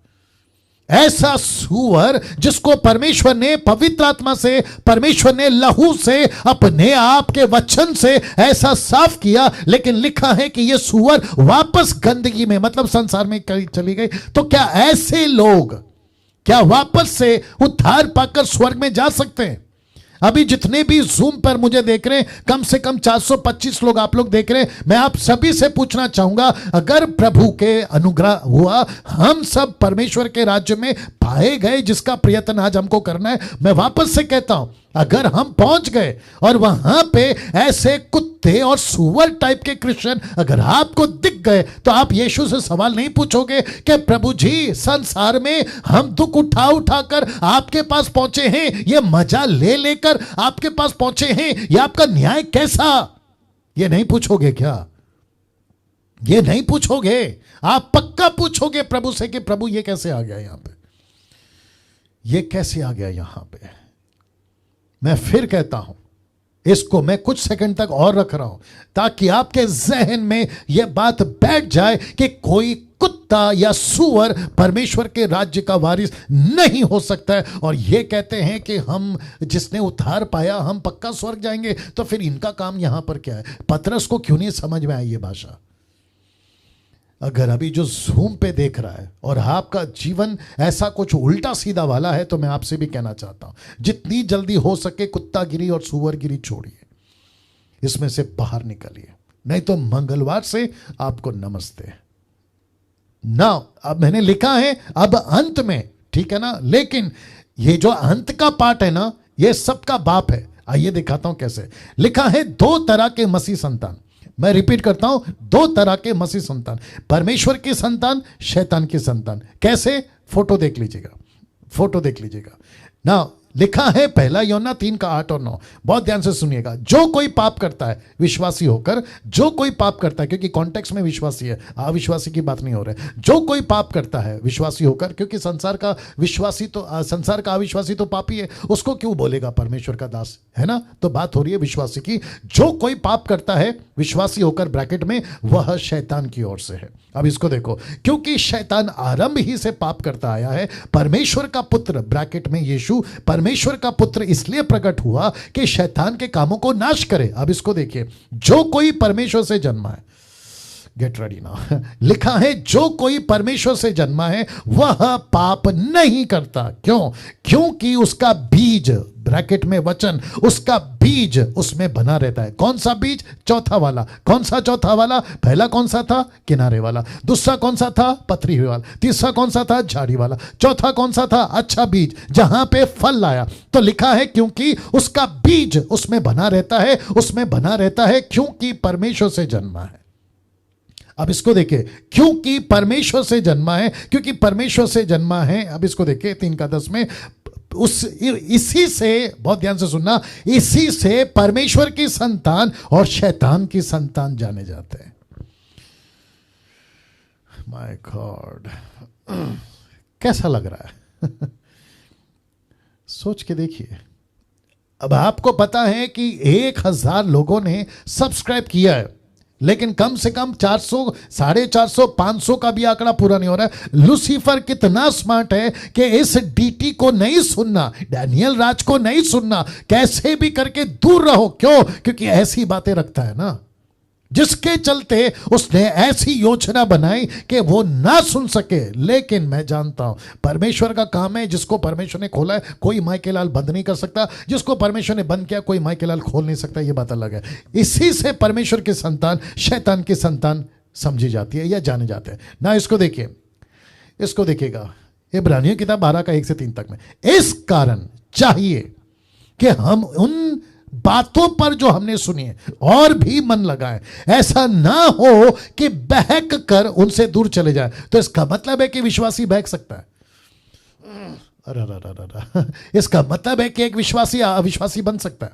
ऐसा सुअर जिसको परमेश्वर ने पवित्र आत्मा से, परमेश्वर ने लहू से, अपने आप के वचन से ऐसा साफ किया, लेकिन लिखा है कि यह सुअर वापस गंदगी में, मतलब संसार में चली गई। तो क्या ऐसे लोग क्या वापस से उद्धार पाकर स्वर्ग में जा सकते हैं? अभी जितने भी जूम पर मुझे देख रहे हैं, कम से कम 425 लोग आप लोग देख रहे हैं, मैं आप सभी से पूछना चाहूंगा, अगर प्रभु के अनुग्रह हुआ, हम सब परमेश्वर के राज्य में पाए गए, जिसका प्रयत्न आज हमको करना है। मैं वापस से कहता हूं, अगर हम पहुंच गए और वहां पे ऐसे कुत्ते और सुअर टाइप के क्रिश्चियन अगर आपको दिख गए, तो आप यीशु से सवाल नहीं पूछोगे कि प्रभु जी, संसार में हम दुख उठा उठाकर आपके पास पहुंचे हैं, ये मजा ले लेकर आपके पास पहुंचे हैं, ये आपका न्याय कैसा? ये नहीं पूछोगे क्या? ये नहीं पूछोगे? आप पक्का पूछोगे प्रभु से कि प्रभु ये कैसे आ गया यहां पे, ये कैसे आ गया यहां पे? मैं फिर कहता हूं, इसको मैं कुछ सेकंड तक और रख रहा हूं ताकि आपके जहन में यह बात बैठ जाए कि कोई कुत्ता या सुअर परमेश्वर के राज्य का वारिस नहीं हो सकता है। और ये कहते हैं कि हम, जिसने उद्धार पाया, हम पक्का स्वर्ग जाएंगे। तो फिर इनका काम यहां पर क्या है? पतरस को क्यों नहीं समझ में आई ये भाषा? अगर अभी जो जूम पे देख रहा है और आपका जीवन ऐसा कुछ उल्टा सीधा वाला है, तो मैं आपसे भी कहना चाहता हूं, जितनी जल्दी हो सके कुत्तागिरी और सुअरगिरी छोड़िए, इसमें से बाहर निकलिए, नहीं तो मंगलवार से आपको नमस्ते ना। अब मैंने लिखा है अब अंत में, ठीक है ना, लेकिन ये जो अंत का पार्ट है ना, ये सबका बाप है। आइए दिखाता हूं कैसे। लिखा है 2 तरह के मसीह संतान। मैं रिपीट करता हूं, 2 तरह के मसीह संतान, परमेश्वर की संतान, शैतान की संतान। कैसे? फोटो देख लीजिएगा, फोटो देख लीजिएगा ना। लिखा है 1 यूहन्ना 3:8 और 9। बहुत ध्यान से सुनिएगा। जो कोई पाप करता है विश्वासी होकर, जो कोई पाप करता है, क्योंकि कॉन्टेक्स्ट में विश्वासी है, अविश्वासी की बात नहीं हो रहा है। जो कोई पाप करता है विश्वासी होकर, क्योंकि संसार का विश्वासी तो, संसार का अविश्वासी तो पापी है, उसको क्यों बोलेगा परमेश्वर का दास, है ना? तो बात हो रही है विश्वासी की। जो कोई पाप करता है विश्वासी होकर, ब्रैकेट में, वह शैतान की ओर से है। अब इसको देखो, क्योंकि शैतान आरंभ ही से पाप करता आया है। परमेश्वर का पुत्र, ब्रैकेट में यीशु, परमेश्वर का पुत्र इसलिए प्रकट हुआ कि शैतान के कामों को नाश करे। अब इसको देखिए, जो कोई परमेश्वर से जन्मा है, गेट रेडी ना, लिखा है जो कोई परमेश्वर से जन्मा है वह पाप नहीं करता। क्यों? क्योंकि उसका बीज, ब्रैकेट में वचन, उसका बीज उसमें बना रहता है। कौन सा बीज? चौथा वाला। कौन सा चौथा वाला? पहला कौन सा था? किनारे वाला। दूसरा कौन सा था? पथरी हुई वाला। तीसरा कौन सा था? झाड़ी वाला। चौथा कौन सा था? अच्छा बीज, जहां पे फल लाया। तो लिखा है क्योंकि उसका बीज उसमें बना रहता है, उसमें बना रहता है, क्योंकि परमेश्वर से जन्मा है। अब इसको देखिए, क्योंकि परमेश्वर से जन्मा है, क्योंकि परमेश्वर से जन्मा है। अब इसको देखिए 3:10 में, इसी से, बहुत ध्यान से सुनना, इसी से परमेश्वर की संतान और शैतान की संतान जाने जाते हैं। माय गॉड, कैसा लग रहा है? सोच के देखिए। अब आपको पता है कि 1000 लोगों ने सब्सक्राइब किया है, लेकिन कम से कम 400, 450, 500 का भी आंकड़ा पूरा नहीं हो रहा है। लूसीफर कितना स्मार्ट है कि इस डीटी को नहीं सुनना, डैनियल राज को नहीं सुनना, कैसे भी करके दूर रहो। क्यों? क्योंकि ऐसी बातें रखता है ना, जिसके चलते उसने ऐसी योजना बनाई कि वो ना सुन सके। लेकिन मैं जानता हूं परमेश्वर का काम है, जिसको परमेश्वर ने खोला है कोई माइकेलाल बंद नहीं कर सकता, जिसको परमेश्वर ने बंद किया कोई माइकेलाल खोल नहीं सकता। ये बात अलग है। इसी से परमेश्वर की संतान शैतान की संतान समझी जाती है या जाने जाते हैं ना। इसको देखिए, इसको देखिएगा, इब्रानियों किताब 12 का 1 से 3 तक में। इस कारण चाहिए कि हम उन बातों पर जो हमने सुनी है और भी मन लगाए, ऐसा ना हो कि बहक कर उनसे दूर चले जाए। तो इसका मतलब है कि विश्वासी बहक सकता है। इसका मतलब है कि एक विश्वासी अविश्वासी बन सकता है।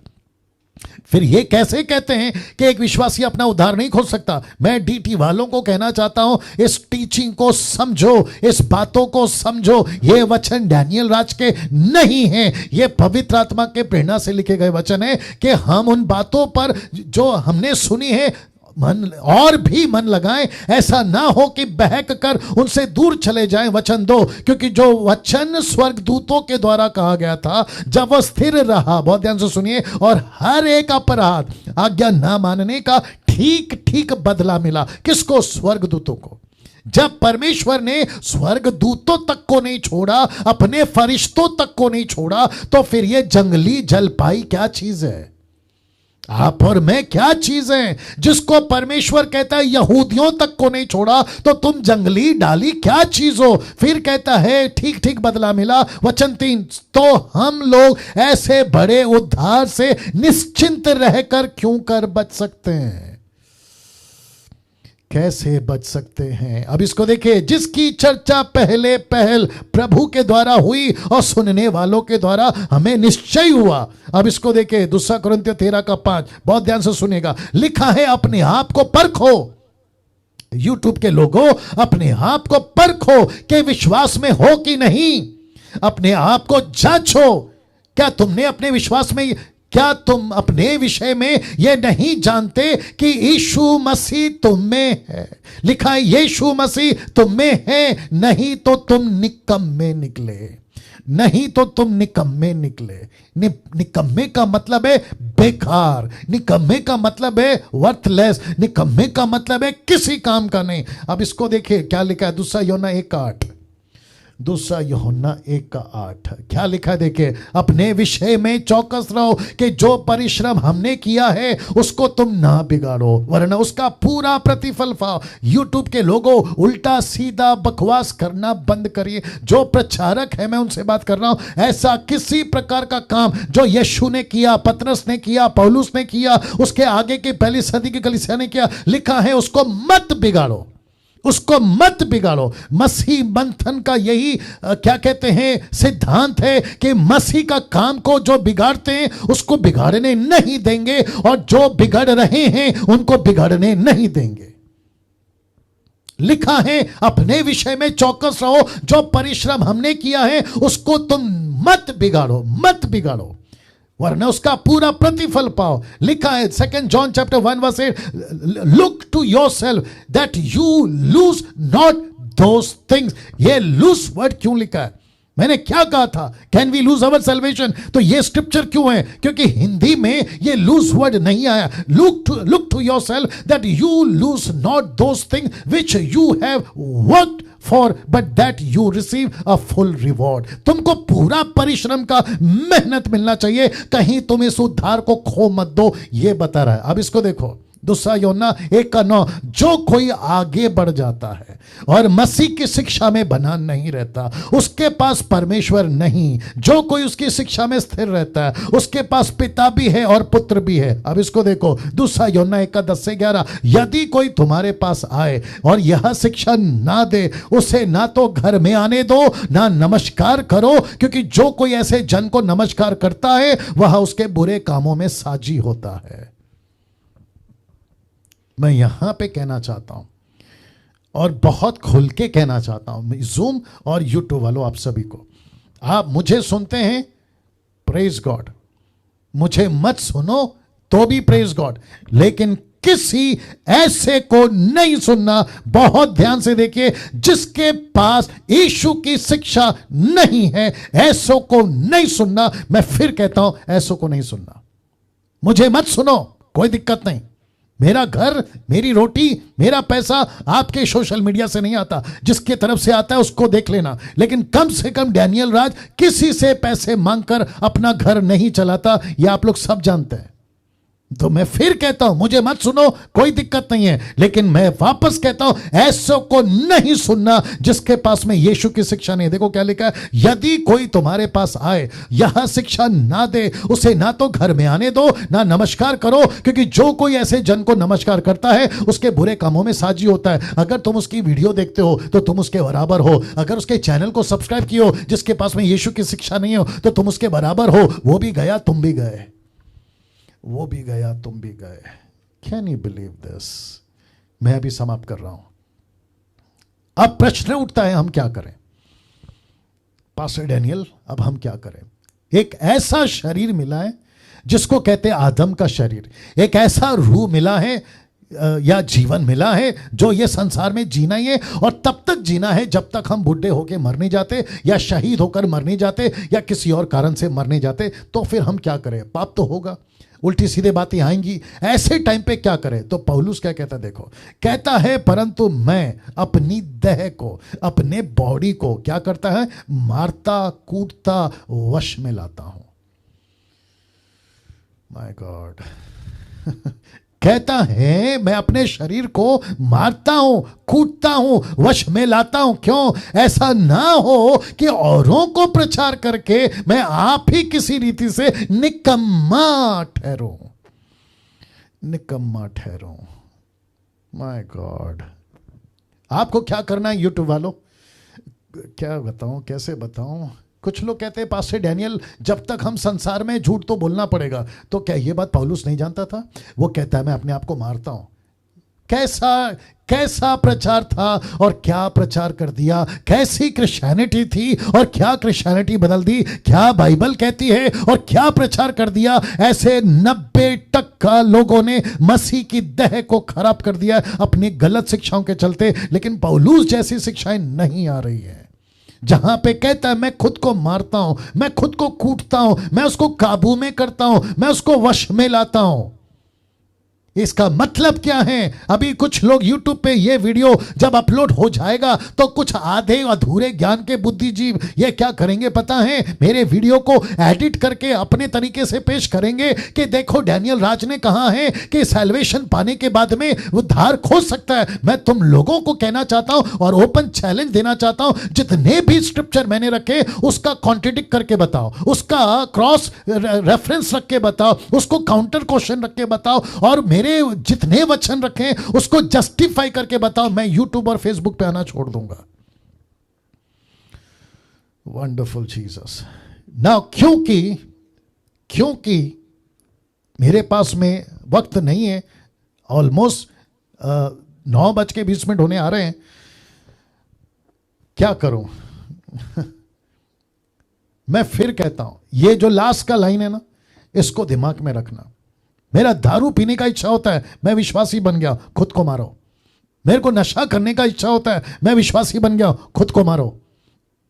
फिर ये कैसे कहते हैं कि एक विश्वासी अपना उद्धार नहीं खोज सकता? मैं डीटी वालों को कहना चाहता हूं, इस टीचिंग को समझो, इस बातों को समझो। ये वचन डैनियल राज के नहीं है, ये पवित्र आत्मा के प्रेरणा से लिखे गए वचन है कि हम उन बातों पर जो हमने सुनी है मन और भी मन लगाएं, ऐसा ना हो कि बहक कर उनसे दूर चले जाएं। वचन 2, क्योंकि जो वचन स्वर्गदूतों के द्वारा कहा गया था, जब वह स्थिर रहा, बहुत ध्यान से सुनिए, और हर एक अपराध आज्ञा ना मानने का ठीक ठीक बदला मिला। किसको? स्वर्गदूतों को। जब परमेश्वर ने स्वर्गदूतों तक को नहीं छोड़ा, अपने फरिश्तों तक को नहीं छोड़ा, तो फिर ये जंगली जलपाई क्या चीज है? आप और मैं क्या चीज है? जिसको परमेश्वर कहता है यहूदियों तक को नहीं छोड़ा, तो तुम जंगली डाली क्या चीज हो? फिर कहता है ठीक ठीक बदला मिला। वचन 3, तो हम लोग ऐसे बड़े उद्धार से निश्चिंत रहकर क्यों कर बच सकते हैं? कैसे बच सकते हैं? अब इसको देखिए, जिसकी चर्चा पहले पहल प्रभु के द्वारा हुई और सुनने वालों के द्वारा हमें निश्चय हुआ। अब इसको देखिए, 2 कुरिन्थियों 13:5, बहुत ध्यान से सुनेगा। लिखा है, अपने आप को परखो। यूट्यूब के लोगों, अपने आप को परखो कि विश्वास में हो कि नहीं। अपने आप को जांचो। क्या तुमने अपने विश्वास में, क्या तुम अपने विषय में यह नहीं जानते कि यीशु मसीह तुम में है? लिखा है, यीशु मसीह तुम में है, नहीं तो तुम निकम्मे निकले। नहीं तो तुम निकम्मे निकले। निकम्मे का मतलब है बेकार, निकम्मे का मतलब है वर्थलेस, निकम्मे का मतलब है किसी काम का नहीं। अब इसको देखिए क्या लिखा है, 2 यूहन्ना 1:8। 2 यूहन्ना 1:8 क्या लिखा है? देखिए, अपने विषय में चौकस रहो कि जो परिश्रम हमने किया है उसको तुम ना बिगाड़ो, वरना उसका पूरा प्रतिफल पाओ। यूट्यूब के लोगों, उल्टा सीधा बकवास करना बंद करिए। जो प्रचारक है, मैं उनसे बात कर रहा हूं, ऐसा किसी प्रकार का काम जो यीशु ने किया, पतरस ने किया, पौलुस ने किया, उसके आगे की पहली सदी की कलीसिया ने किया, लिखा है उसको मत बिगाड़ो, उसको मत बिगाड़ो। मसीह मंथन का यही क्या कहते हैं सिद्धांत है कि मसीह का काम को जो बिगाड़ते हैं उसको बिगाड़ने नहीं देंगे, और जो बिगड़ रहे हैं उनको बिगाड़ने नहीं देंगे। लिखा है, अपने विषय में चौकस रहो, जो परिश्रम हमने किया है उसको तुम मत बिगाड़ो, मत बिगाड़ो, वरना उसका पूरा प्रतिफल पाओ। लिखा है 2 John chapter 1:8, look to yourself that you lose not those things. ये लूज वर्ड क्यों लिखा है? मैंने क्या कहा था, can we lose our salvation? तो ये स्क्रिप्चर क्यों है? क्योंकि हिंदी में ये लूज वर्ड नहीं आया। Look to yourself that you lose not those things which you have worked for, but that you receive a full reward. तुमको पूरा परिश्रम का मेहनत मिलना चाहिए, कहीं तुम इस उद्धार को खो मत दो, ये बता रहा है। अब इसको देखो, 2 यूहन्ना 1:9, जो कोई आगे बढ़ जाता है और मसीह की शिक्षा में बना नहीं रहता, उसके पास परमेश्वर नहीं। जो कोई उसकी शिक्षा में स्थिर रहता है, उसके पास पिता भी है और पुत्र भी है। अब इसको देखो, 2 यूहन्ना 1:10-11, यदि कोई तुम्हारे पास आए और यह शिक्षा ना दे, उसे ना तो घर में आने दो, ना नमस्कार करो, क्योंकि जो कोई ऐसे जन को नमस्कार करता है वह उसके बुरे कामों में साझी होता है। मैं यहां पे कहना चाहता हूं, और बहुत खुल के कहना चाहता हूं, जूम और यूट्यूब वालों, आप सभी को, आप मुझे सुनते हैं, प्रेज गॉड, मुझे मत सुनो तो भी प्रेज गॉड, लेकिन किसी ऐसे को नहीं सुनना। बहुत ध्यान से देखिए, जिसके पास यीशु की शिक्षा नहीं है, ऐसों को नहीं सुनना। मैं फिर कहता हूं, ऐसों को नहीं सुनना। मुझे मत सुनो, कोई दिक्कत नहीं। मेरा घर, मेरी रोटी, मेरा पैसा आपके सोशल मीडिया से नहीं आता, जिसके तरफ से आता है उसको देख लेना। लेकिन कम से कम डैनियल राज किसी से पैसे मांगकर अपना घर नहीं चलाता, यह आप लोग सब जानते हैं। तो मैं फिर कहता हूं, मुझे मत सुनो, कोई दिक्कत नहीं है, लेकिन मैं वापस कहता हूं ऐसों को नहीं सुनना जिसके पास में यीशु की शिक्षा नहीं। देखो क्या लिखा है, यदि कोई तुम्हारे पास आए यह शिक्षा ना दे, उसे ना तो घर में आने दो ना नमस्कार करो, क्योंकि जो कोई ऐसे जन को नमस्कार करता है उसके बुरे कामों में साझी होता है। अगर तुम उसकी वीडियो देखते हो तो तुम उसके बराबर हो, अगर उसके चैनल को सब्सक्राइब किए हो जिसके पास में यीशु की शिक्षा नहीं हो तो तुम उसके बराबर हो। वो भी गया, तुम भी गए, वो भी गया, तुम भी गए। Can you believe this? मैं अभी समाप्त कर रहा हूं। अब प्रश्न उठता है, हम क्या करें पास्टर डैनियल? अब हम क्या करें? एक ऐसा शरीर मिला है जिसको कहते हैं आदम का शरीर, एक ऐसा रूह मिला है या जीवन मिला है जो ये संसार में जीना ही है, और तब तक जीना है जब तक हम बुढ़े होकर मर नहीं जाते या शहीद होकर मर नहीं जाते या किसी और कारण से मर नहीं जाते। तो फिर हम क्या करें? पाप तो होगा, उल्टी सीधे बातें आएंगी, ऐसे टाइम पे क्या करें? तो पौलुस क्या कहता है, देखो, कहता है परंतु मैं अपनी देह को, अपने बॉडी को क्या करता है? मारता कूटता वश में लाता हूं। माय गॉड कहता है मैं अपने शरीर को मारता हूं, कूटता हूं, वश में लाता हूं। क्यों? ऐसा ना हो कि औरों को प्रचार करके मैं आप ही किसी रीति से निकम्मा ठहरूं, निकम्मा ठहरूं। माय गॉड, आपको क्या करना है यूट्यूब वालों? क्या बताऊं, कैसे बताऊं? कुछ लोग कहते हैं पास्टर डैनियल जब तक हम संसार में झूठ तो बोलना पड़ेगा। तो क्या ये बात पौलुस नहीं जानता था? वो कहता है मैं अपने आप को मारता हूं। कैसा कैसा प्रचार था और क्या प्रचार कर दिया, कैसी क्रिश्चियनिटी थी और क्या क्रिश्चियनिटी बदल दी, क्या बाइबल कहती है और क्या प्रचार कर दिया। ऐसे 90% लोगों ने मसीह की देह को खराब कर दिया अपनी गलत शिक्षाओं के चलते। लेकिन पौलुस जैसी शिक्षाएं नहीं आ रही है जहां पे कहता है मैं खुद को मारता हूं, मैं खुद को कूटता हूं, मैं उसको काबू में करता हूं, मैं उसको वश में लाता हूं। इसका मतलब क्या है? अभी कुछ लोग YouTube पे ये वीडियो जब अपलोड हो जाएगा तो कुछ आधे अधूरे ज्ञान के बुद्धिजीव ये क्या करेंगे पता है? मेरे वीडियो को एडिट करके अपने तरीके से पेश करेंगे कि देखो डैनियल राज ने कहा है कि सैल्वेशन पाने के बाद में उद्धार खोज सकता है। मैं तुम लोगों को कहना चाहता हूं और ओपन चैलेंज देना चाहता हूं, जितने भी स्क्रिप्चर मैंने रखे उसका कॉन्ट्रडिक्ट करके बताओ, उसका क्रॉस रेफरेंस रख के बताओ, उसको काउंटर क्वेश्चन रख के बताओ, और मेरे जितने वचन रखे उसको जस्टिफाई करके बताओ। मैं यूट्यूब और फेसबुक पे आना छोड़ दूंगा। Wonderful Jesus. नाउ क्योंकि मेरे पास में वक्त नहीं है, ऑलमोस्ट 9:20 होने आ रहे हैं, क्या करूं? मैं फिर कहता हूं, ये जो लास्ट का लाइन है ना, इसको दिमाग में रखना। मेरा दारू पीने का इच्छा होता है, मैं विश्वासी बन गया, खुद को मारो। मेरे को नशा करने का इच्छा होता है, मैं विश्वासी बन गया, खुद को मारो।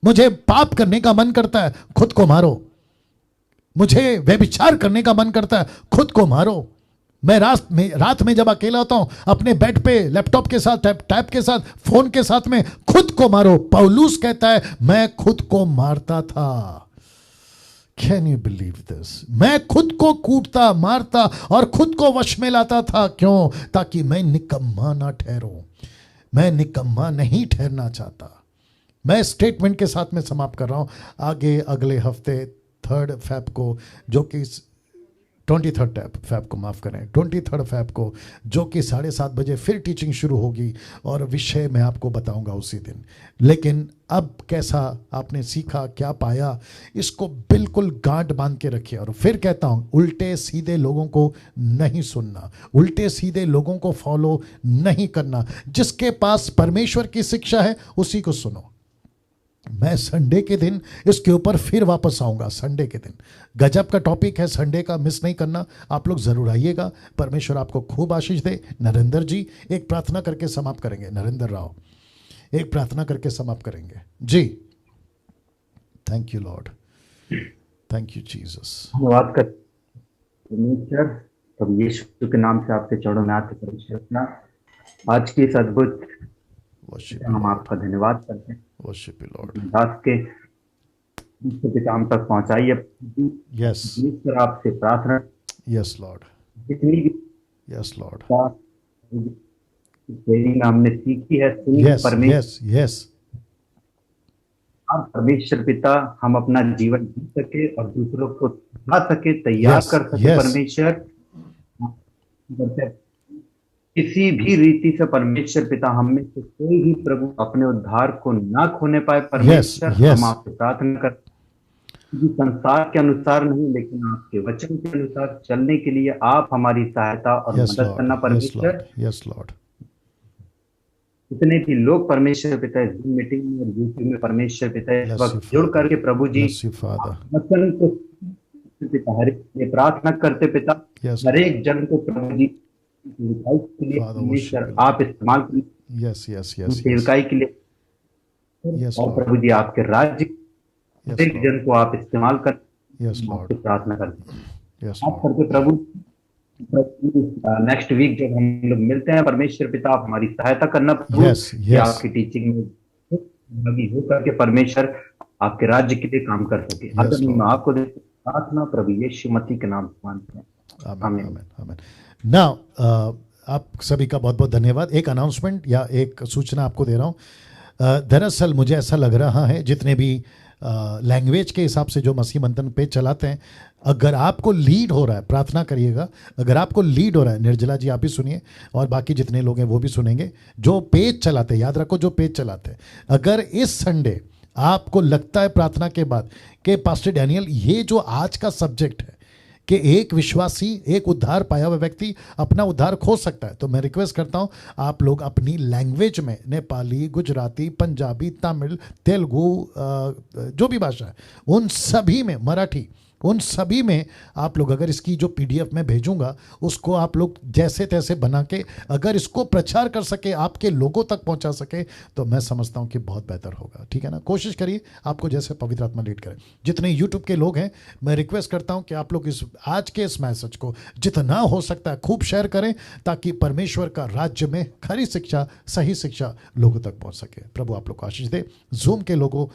मुझे पाप करने का मन करता है, खुद को मारो। मुझे व्यभिचार करने का मन करता है, खुद को मारो। मैं रात में जब अकेला होता हूं अपने बेड पे लैपटॉप के साथ, टैब के साथ, फोन के साथ में, खुद को मारो। पौलुस कहता है मैं खुद को मारता था। Can you believe this? मैं खुद को कूटता, मारता और खुद को वश में लाता था। क्यों? ताकि मैं निकम्मा ना ठहरूं। मैं निकम्मा नहीं ठहरना चाहता। मैं स्टेटमेंट के साथ में समाप्त कर रहा हूं। आगे अगले हफ्ते 3 फैब को, जो कि 23 फैब को, माफ करें, 23 फैब को, जो कि 7:30 बजे फिर टीचिंग शुरू होगी और विषय मैं आपको बताऊंगा उसी दिन। लेकिन अब कैसा आपने सीखा, क्या पाया, इसको बिल्कुल गांठ बांध के रखिए। और फिर कहता हूं, उल्टे सीधे लोगों को नहीं सुनना, उल्टे सीधे लोगों को फॉलो नहीं करना। जिसके पास परमेश्वर की शिक्षा है उसी को सुनो। मैं संडे के दिन इसके ऊपर फिर वापस आऊंगा। संडे के दिन गजब का टॉपिक है, संडे का मिस नहीं करना। आप लोग जरूर आइएगा। परमेश्वर आपको खूब आशीष दे। नरेंद्र जी एक प्रार्थना करके समाप्त करेंगे। नरेंद्र राव एक प्रार्थना करके समाप्त करेंगे जी। Thank you lord, thank you Jesus. धन्यवाद कर परमेश्वर, तब यीशु के नाम से आपके चरणों में आते परमेश्वर, आज की इस अद्भुत हम आपका धन्यवाद करते हैं। Worship you Lord. दास के पिता हम तक पहुंचाइए। यस परमेश्वर आपसे प्रार्थना, यस लॉर्ड, जितनी भी यस लॉर्ड, ट्रेनिंग हमने सीखी है, सुनी यस परमेश्वर यस यस, परमेश्वर पिता हम अपना जीवन जी सके और दूसरों को सिखा सके, तैयार यस कर सके। यस, परमेश्वर किसी भी रीति से परमेश्वर पिता हम में से कोई भी प्रभु अपने उद्धार को ना खोने पाए। परमेश्वर yes. हम आपसे प्रार्थना कर, संसार के अनुसार नहीं लेकिन आपके वचन के अनुसार चलने के लिए आप हमारी सहायता और यस मदद करना। लॉर्ड, परमेश्वर यस लॉर्ड, जितने भी लोग परमेश्वर पिता इस मीटिंग में और यूट्यूब में परमेश्वर पिता इस वक्त जुड़ करके प्रभु जी वचन को पिता हर एक प्रार्थना करते पिता, हर एक जन को प्रभु जी सेवकाई के लिए परमेश्वर आप इस्तेमाल करिए। यस यस यस, सेवकाई के लिए और प्रभु जी आपके राज्य हर एक जन को आप इस्तेमाल कर। यस लॉर्ड, प्रार्थना करते यस आप करके प्रभु। नेक्स्ट वीक जब हम लोग मिलते हैं परमेश्वर पिता आप हमारी सहायता करना प्रभु, कि आपकी टीचिंग में भागी हो करके परमेश्वर आपके राज्य के लिए काम कर सके। अगर मैं आपको प्रार्थना प्रभु यीशु मसीह के नाम से मांगते हैं, आमीन आमीन आमीन। नाउ आप सभी का बहुत बहुत धन्यवाद। एक अनाउंसमेंट या एक सूचना आपको दे रहा हूँ। दरअसल मुझे ऐसा लग रहा है जितने भी लैंग्वेज के हिसाब से जो मसीह मंथन पेज चलाते हैं, अगर आपको लीड हो रहा है, प्रार्थना करिएगा, अगर आपको लीड हो रहा है, निर्जला जी आप भी सुनिए और बाकी जितने लोग हैं वो भी सुनेंगे, जो पेज चलाते हैं, याद रखो जो पेज चलाते हैं, अगर इस संडे आपको लगता है प्रार्थना के बाद कि पास्टर डैनियल ये जो आज का सब्जेक्ट है कि एक विश्वासी, एक उद्धार पाया हुआ व्यक्ति अपना उद्धार खो सकता है, तो मैं रिक्वेस्ट करता हूं आप लोग अपनी लैंग्वेज में, नेपाली, गुजराती, पंजाबी, तमिल, तेलुगु, जो भी भाषा है उन सभी में, मराठी, उन सभी में आप लोग अगर इसकी जो पीडीएफ में भेजूंगा उसको आप लोग जैसे तैसे बना के अगर इसको प्रचार कर सके, आपके लोगों तक पहुंचा सके, तो मैं समझता हूं कि बहुत बेहतर होगा। ठीक है ना, कोशिश करिए आपको जैसे पवित्र आत्मा लीड करे। जितने यूट्यूब के लोग हैं मैं रिक्वेस्ट करता हूं कि आप लोग इस आज के इस मैसेज को जितना हो सकता है खूब शेयर करें, ताकि परमेश्वर का राज्य में खरी शिक्षा, सही शिक्षा लोगों तक पहुंच सके। प्रभु आप लोग को आशीष दे। जूम के लोगों